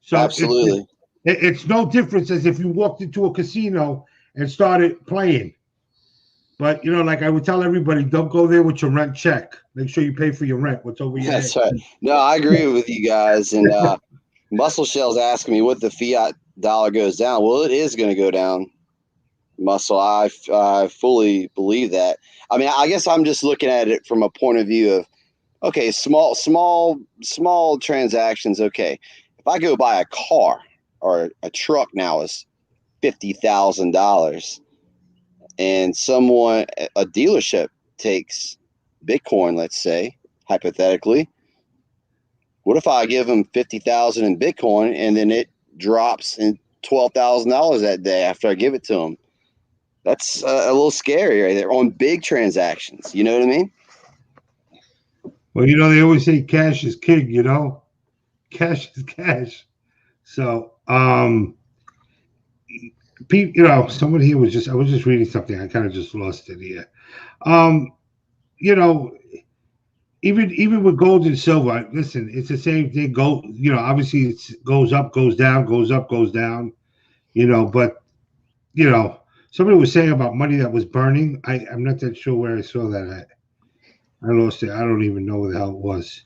So Absolutely. it's no difference as if you walked into a casino and started playing. But like I would tell everybody, don't go there with your rent check. Make sure you pay for your rent. What's over your That's head? right. No, I agree with you guys. And Muscle Shell's asking me what the fiat dollar goes down. Well, it is going to go down. Muscle, I fully believe that. I mean, I guess I'm just looking at it from a point of view of, okay, small transactions. Okay, if I go buy a car or a truck now is $50,000, and a dealership takes Bitcoin, let's say, hypothetically. What if I give them 50,000 in Bitcoin and then it drops in $12,000 that day after I give it to them? That's a little scary right there on big transactions. You know what I mean? Well, they always say cash is king. Cash is cash. So, Pete, someone here I was just reading something. I kind of just lost it here. Um, you know, even with gold and silver, listen, it's the same thing. Gold, obviously it goes up, goes down, goes up, goes down. But somebody was saying about money that was burning. I'm not that sure where I saw that at. I lost it. I don't even know where the hell it was.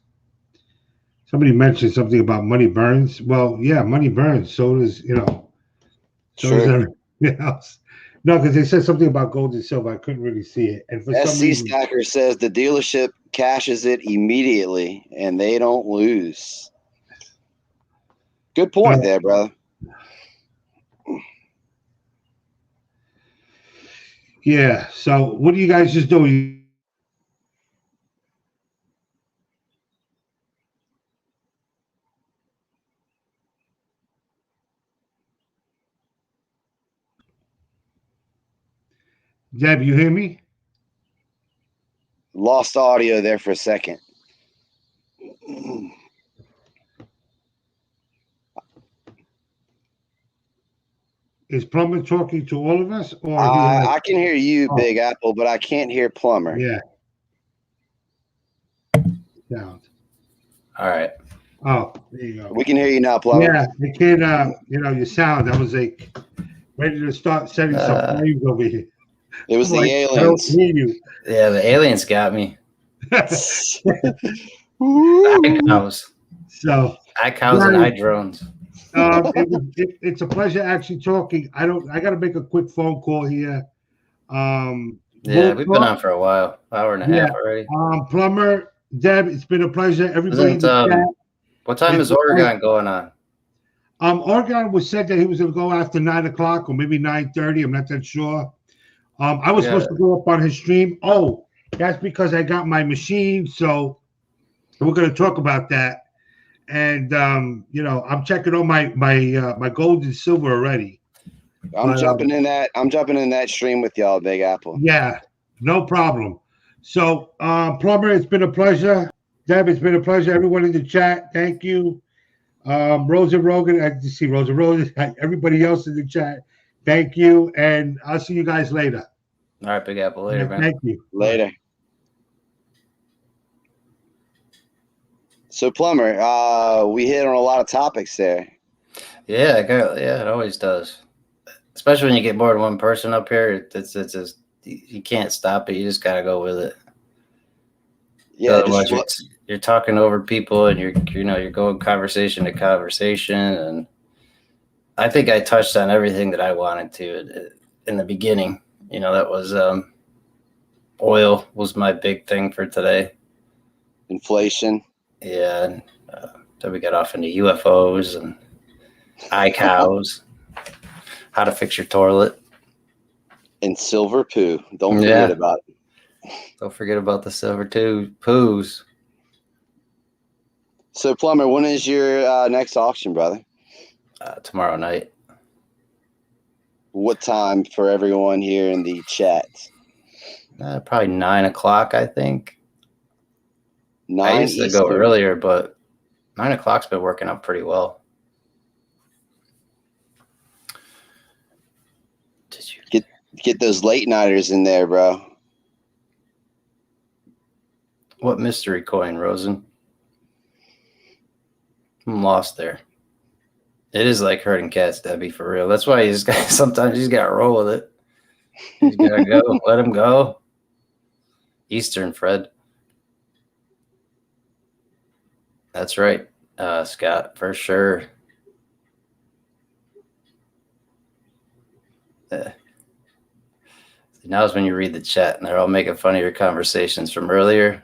Somebody mentioned something about money burns. Well, yeah, money burns. So does so does Sure. everything else. No, because they said something about gold and silver. I couldn't really see it, and for some SC reason, Stacker says the dealership cashes it immediately and they don't lose. Good point there, brother. yeah. So, what are you guys just doing? Deb, you hear me? Lost audio there for a second. Is Plumber talking to all of us, or he has? I can hear you, Oh. Big Apple, but I can't hear Plumber. Yeah. Sound. All right. Oh, there you go. We can hear you now, Plumber. Yeah, I can't. Your sound. I was like ready to start setting some flames over here. It was I'm the like, I don't aliens. hear you. Yeah, the aliens got me. Woo. So, Icons and hydrones. it's a pleasure actually talking. I got to make a quick phone call here. Yeah, we'll we've talk. been on for a while, hour and a half already. Plumber, Deb, it's been a pleasure. Everybody in the chat. What time is Oregon going on? Oregon was said that he was going to go after 9:00 or maybe 9:30. I'm not that sure. I was supposed to go up on his stream. Oh, that's because I got my machine. So we're going to talk about that. And I'm checking on my gold and silver already. I'm jumping in that stream with y'all, Big Apple. Yeah, no problem. So, Plumber, it's been a pleasure. Deb, it's been a pleasure. Everyone in the chat, thank you. Rosa Rogan, I just see Rosa Rogan. Everybody else in the chat, thank you. And I'll see you guys later. All right, Big Apple. Later, man. Thank you. Later. So, Plumber, we hit on a lot of topics there. Yeah, it always does. Especially when you get more than one person up here, it's just you can't stop it. You just gotta go with it. Yeah, otherwise you're talking over people, and you're going conversation to conversation, and I think I touched on everything that I wanted to in the beginning. That was oil was my big thing for today. Inflation. Yeah, and then we got off into UFOs and iCows, how to fix your toilet, and silver poo. Don't forget about it. Don't forget about the silver poos. So, Plumber, when is your next auction, brother? Tomorrow night. What time for everyone here in the chat? Probably 9:00, I think. 9 I used to Eastern. go earlier, but 9:00's been working out pretty well. Get those late nighters in there, bro. What mystery coin, Rosen? I'm lost there. It is like herding cats, Debbie, for real. That's why sometimes you just got to roll with it. You just got to go. Let him go. Eastern, Fred. That's right, Scott, for sure. Now's when you read the chat, and they're all making fun of your conversations from earlier.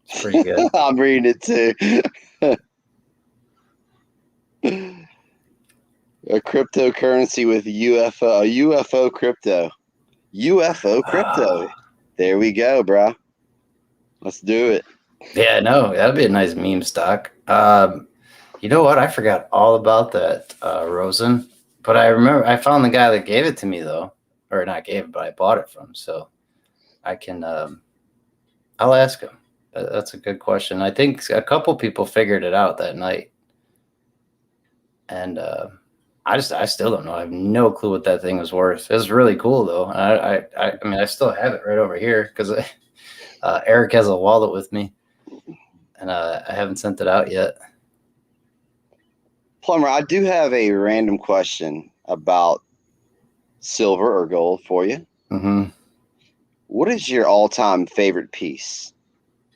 It's pretty good. I'm reading it too. A cryptocurrency with UFO crypto. UFO crypto. There we go, bro. Let's do it. Yeah, no, that'd be a nice meme stock. You know what? I forgot all about that, Rosen. But I remember I found the guy that gave it to me, though. Or not gave it, but I bought it from. So I can, I'll ask him. That's a good question. I think a couple people figured it out that night. And I still don't know. I have no clue what that thing was worth. It was really cool, though. I mean, I still have it right over here because Eric has a wallet with me. And I haven't sent it out yet. Plumber, I do have a random question about silver or gold for you. Mm-hmm. What is your all-time favorite piece?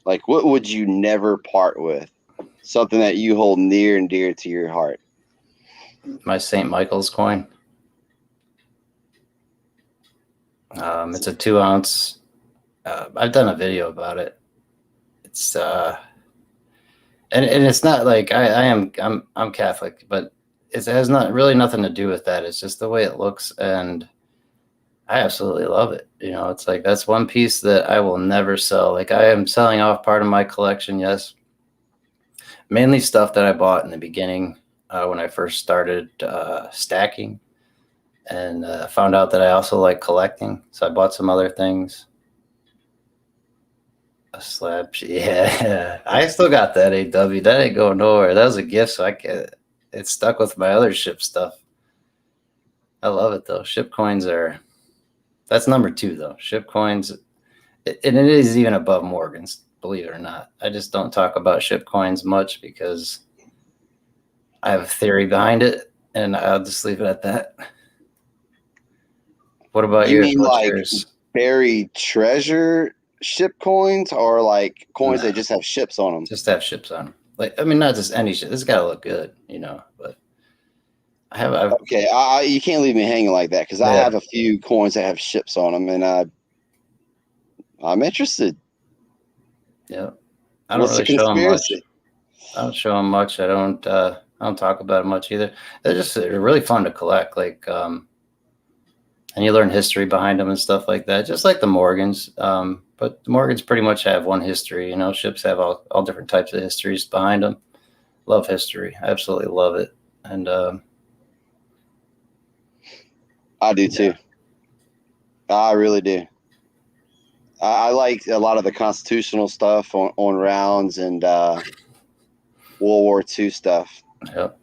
Like, what would you never part with? Something that you hold near and dear to your heart. My St. Michael's coin. It's a 2 ounce. I've done a video about it. It's and it's not like I'm Catholic, but it has nothing to do with that. It's just the way it looks, and I absolutely love it. You know, it's like that's one piece that I will never sell. Like I am selling off part of my collection, yes. Mainly stuff that I bought in the beginning when I first started stacking, and found out that I also like collecting. So I bought some other things. A slab, yeah. I still got that AW. That ain't going nowhere. That was a gift, so it's stuck with my other ship stuff. I love it though. Ship coins that's number 2 though. Ship coins, and it is even above Morgan's, believe it or not. I just don't talk about ship coins much because I have a theory behind it, and I'll just leave it at that. What about You yours? mean What's like yours? buried treasure ship coins, or like coins that just have ships on them? Just have ships on them. Like, I mean, not just any ship. This got to look good, you know, but I've Okay, you can't leave me hanging like that because I have a few coins that have ships on them, and I'm interested. Yeah, I don't What's the really show them much. conspiracy? I don't show them much. I don't talk about it much either. They're really fun to collect. Like, and you learn history behind them and stuff like that, just like the Morgans. But the Morgans pretty much have one history. You know, ships have all different types of histories behind them. Love history. I absolutely love it. And I do too. I really do. I like a lot of the constitutional stuff on rounds and World War II stuff. Yep.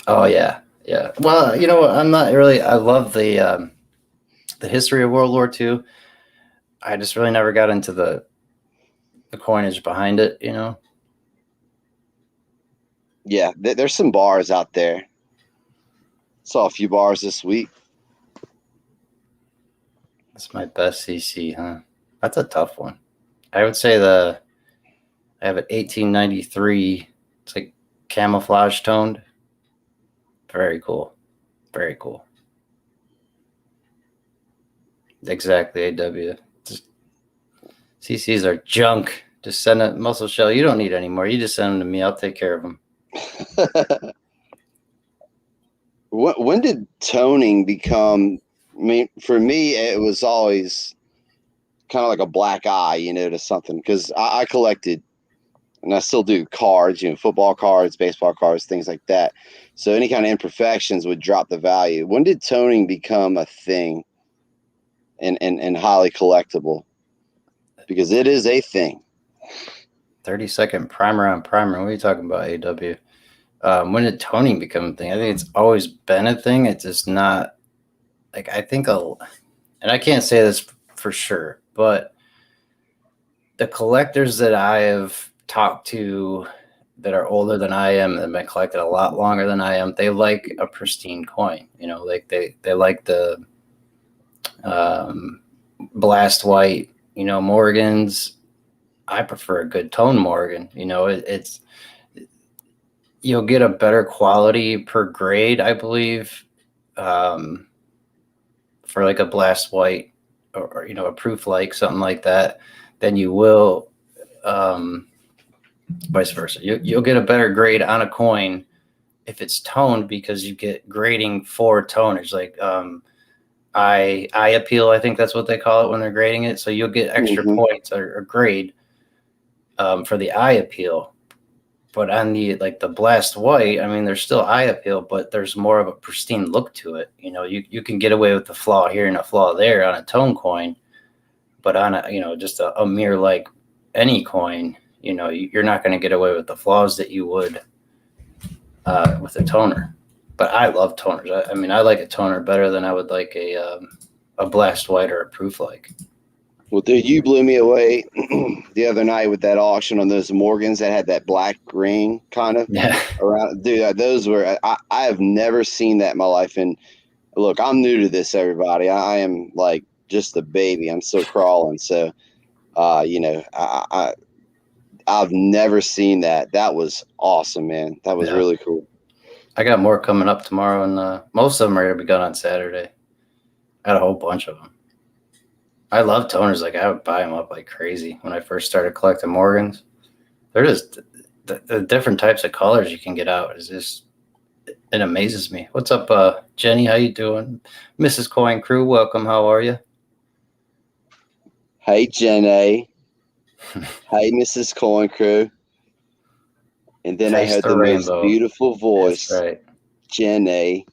Oh yeah, yeah. Well, you know, I'm not really. I love the history of World War II. I just really never got into the coinage behind it. You know. Yeah, there's some bars out there. Saw a few bars this week. That's my best CC, huh? That's a tough one. I would say I have an 1893. It's like camouflage toned. Very cool. Very cool. Exactly, AW. CCs are junk. Just send a muscle shell. You don't need any more. You just send them to me. I'll take care of them. When did toning become? I mean, for me, it was always kind of like a black eye, you know, to something because I collected, and I still do cards, you know, football cards, baseball cards, things like that. So any kind of imperfections would drop the value. When did toning become a thing and highly collectible? Because it is a thing. 30-second primer on primer. What are you talking about, AW? When did toning become a thing? I think it's always been a thing. It's just not like I think and I can't say this for sure, but the collectors that I have talked to that are older than I am, that have been collected a lot longer than I am, they like a pristine coin. You know, like they like the blast white. You know, Morgans. I prefer a good tone Morgan. You know, it's you'll get a better quality per grade, I believe, um, for like a blast white or you know a proof like something like that, than you will vice versa. You'll get a better grade on a coin if it's toned because you get grading for toners like eye appeal. I think that's what they call it when they're grading it. So you'll get extra points or grade for the eye appeal. But on the blast white, I mean, there's still eye appeal, but there's more of a pristine look to it. You know, you can get away with the flaw here and a flaw there on a tone coin, but on a just a mere like any coin, you know, you're not going to get away with the flaws that you would with a toner. But I love toners. I mean, I like a toner better than I would like a blast white or a proof like. Well, dude, you blew me away the other night with that auction on those Morgans that had that black ring kind of around. Dude, those were, I have never seen that in my life. And look, I'm new to this, everybody. I am like just a baby. I'm still crawling. So, I've never seen that. That was awesome, man. That was really cool. I got more coming up tomorrow, and most of them are going to be done on Saturday. I got a whole bunch of them. I love toners. Like, I would buy them up like crazy when I first started collecting Morgans. They're just the different types of colors you can get out is just, it amazes me. What's up, Jenny? How you doing? Mrs. Coin Crew, welcome. How are you? Hey, Jenny. Hey, Mrs. Coin Crew. And then Face I heard the the rainbow. most beautiful voice, That's right. Jenny.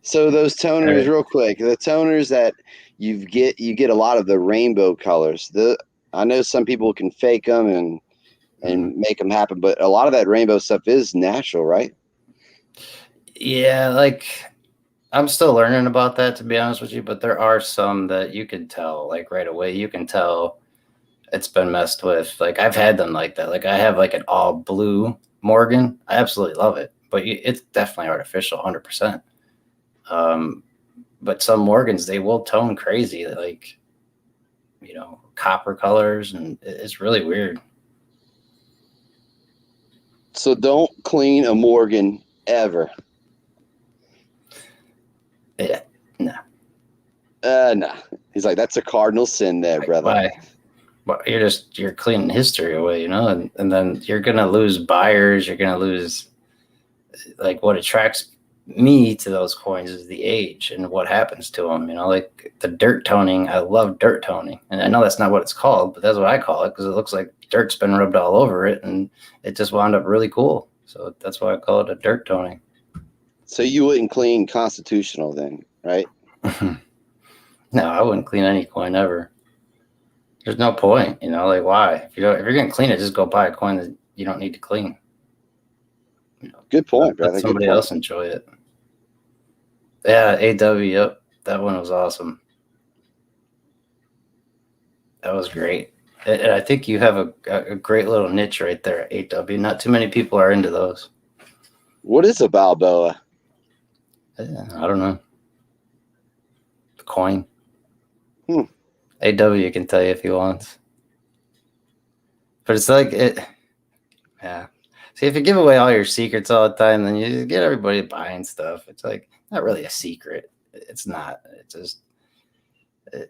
So those toners, real quick, the toners that you get a lot of the rainbow colors. I know some people can fake them and make them happen, but a lot of that rainbow stuff is natural, right? Yeah, like I'm still learning about that, to be honest with you, but there are some that you can tell like right away. You can tell it's been messed with. Like I've had them like that. Like I have like an all blue Morgan. I absolutely love it, but it's definitely artificial, 100%. But some Morgans, they will tone crazy, like, you know, copper colors, and it's really weird. So don't clean a Morgan ever. Yeah, no. Nah. He's like, that's a cardinal sin there, brother. Why? Well, you're cleaning history away, you know, and then you're gonna lose buyers. You're gonna lose like what attracts me to those coins is the age and what happens to them. You know, like the dirt toning. I love dirt toning, and I know that's not what it's called, but that's what I call it because it looks like dirt's been rubbed all over it, and it just wound up really cool. So that's why I call it a dirt toning. So you wouldn't clean constitutional then, right? No, I wouldn't clean any coin ever. There's no point, you know. Like why? If you're gonna clean it, just go buy a coin that you don't need to clean. You know, good point, brother. Let somebody else enjoy it. Yeah, AW. Yep, that one was awesome. That was great. And I think you have a great little niche right there at 8W. Not too many people are into those. What is a Balboa? I don't know. The coin. AW can tell you if he wants. But it's like it. Yeah. See, if you give away all your secrets all the time, then you just get everybody buying stuff. It's like not really a secret. It's not. It's just,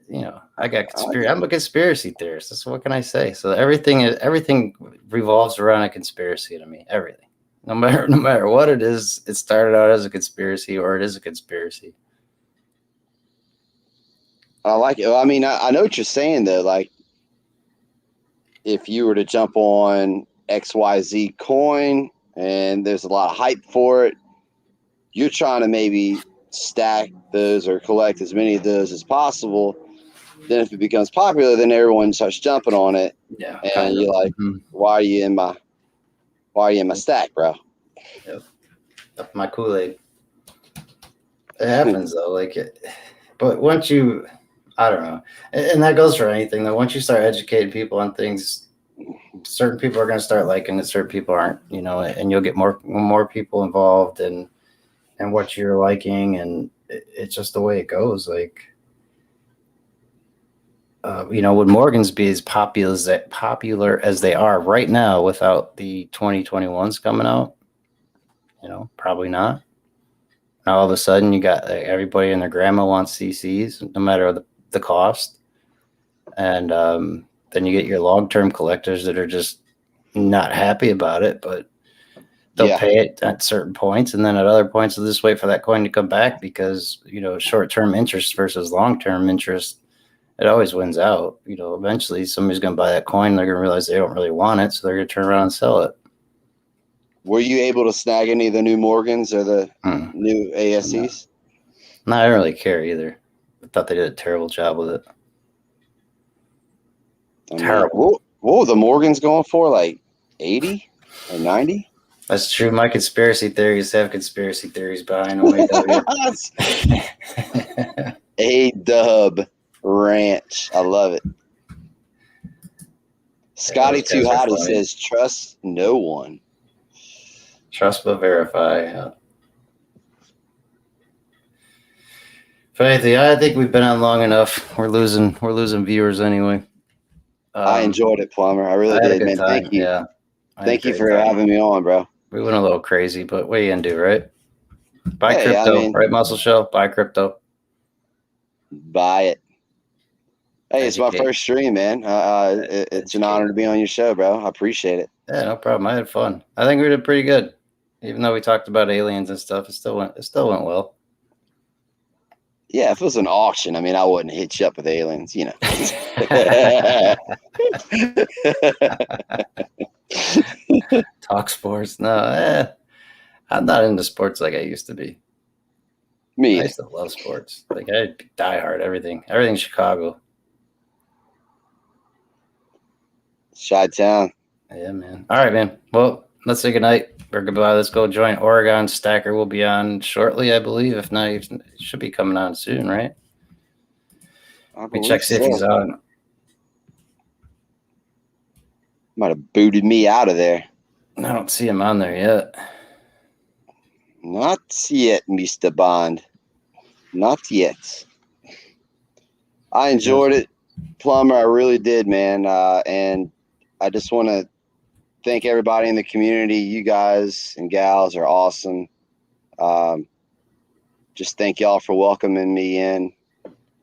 you know, I'm a conspiracy theorist. So what can I say? So everything revolves around a conspiracy to me. Everything, no matter what it is, it started out as a conspiracy or it is a conspiracy. I like it. I mean, I know what you're saying though. Like, if you were to jump on XYZ coin and there's a lot of hype for it, you're trying to maybe stack those or collect as many of those as possible. Then if it becomes popular, then everyone starts jumping on it. Yeah. And you're like, why are you in my stack, bro? Yep. Up my Kool-Aid. It happens though. Like it, but once you I don't know. And that goes for anything though. Once you start educating people on things, certain people are going to start liking it, certain people aren't, and you'll get more people involved and what you're liking, and it's just the way it goes. Like, would Morgans be as popular as they are right now without the 2021s coming out? Probably not. Now all of a sudden you got everybody and their grandma wants CCs, no matter the cost. And then you get your long-term collectors that are just not happy about it, but they'll pay it at certain points, and then at other points they'll just wait for that coin to come back because short-term interest versus long-term interest, it always wins out. Eventually somebody's going to buy that coin, they're going to realize they don't really want it, so they're going to turn around and sell it. Were you able to snag any of the new Morgans or the new ASCs? No, I don't really care either. I thought they did a terrible job with it. Terrible. Whoa, the Morgan's going for like 80 or 90? That's true. My conspiracy theories have conspiracy theories behind them. A-Dub Ranch. I love it. Scotty Too Hotty says, trust no one. Trust but verify. Yeah. If anything, I think we've been on long enough. We're losing viewers anyway. I enjoyed it, Plumber. I really did, man. Thank you. Yeah. Thank you for having me on, bro. We went a little crazy, but what are you gonna do, right? Buy crypto, right? Muscle Show, buy crypto. Buy it. Hey, it's my first stream, man. It's an honor to be on your show, bro. I appreciate it. Yeah, no problem. I had fun. I think we did pretty good, even though we talked about aliens and stuff. It still went well. Yeah, if it was an auction, I mean, I wouldn't hit you up with aliens, Talk sports. No, I'm not into sports like I used to be. Me, I used to love sports. Like I die hard. Everything Chicago. Chi-town. Yeah, man. All right, man. Well, let's say goodnight or goodbye. Let's go join Oregon. Stacker will be on shortly, I believe. If not, it should be coming on soon, right? Let me check, see if he's on. Might have booted me out of there. I don't see him on there yet. Not yet, Mr. Bond. Not yet. I enjoyed it, Plumber. I really did, man. And I just want to thank everybody in the community. You guys and gals are awesome. Just thank y'all for welcoming me in.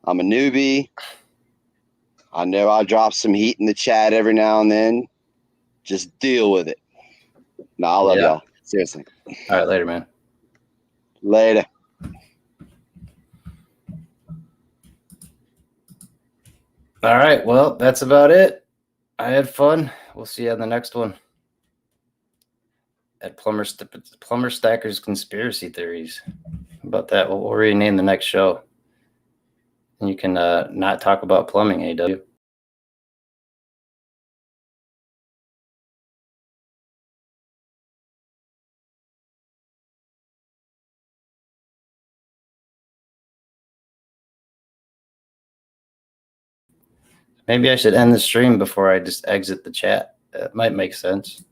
I'm a newbie. I know I drop some heat in the chat every now and then. Just deal with it. No, I love y'all. Seriously. All right, later, man. Later. All right, well, that's about it. I had fun. We'll see you on the next one at Plumber Stacker's Conspiracy Theories. How about that? We'll rename the next show. And you can not talk about plumbing, AW. Maybe I should end the stream before I just exit the chat. That might make sense.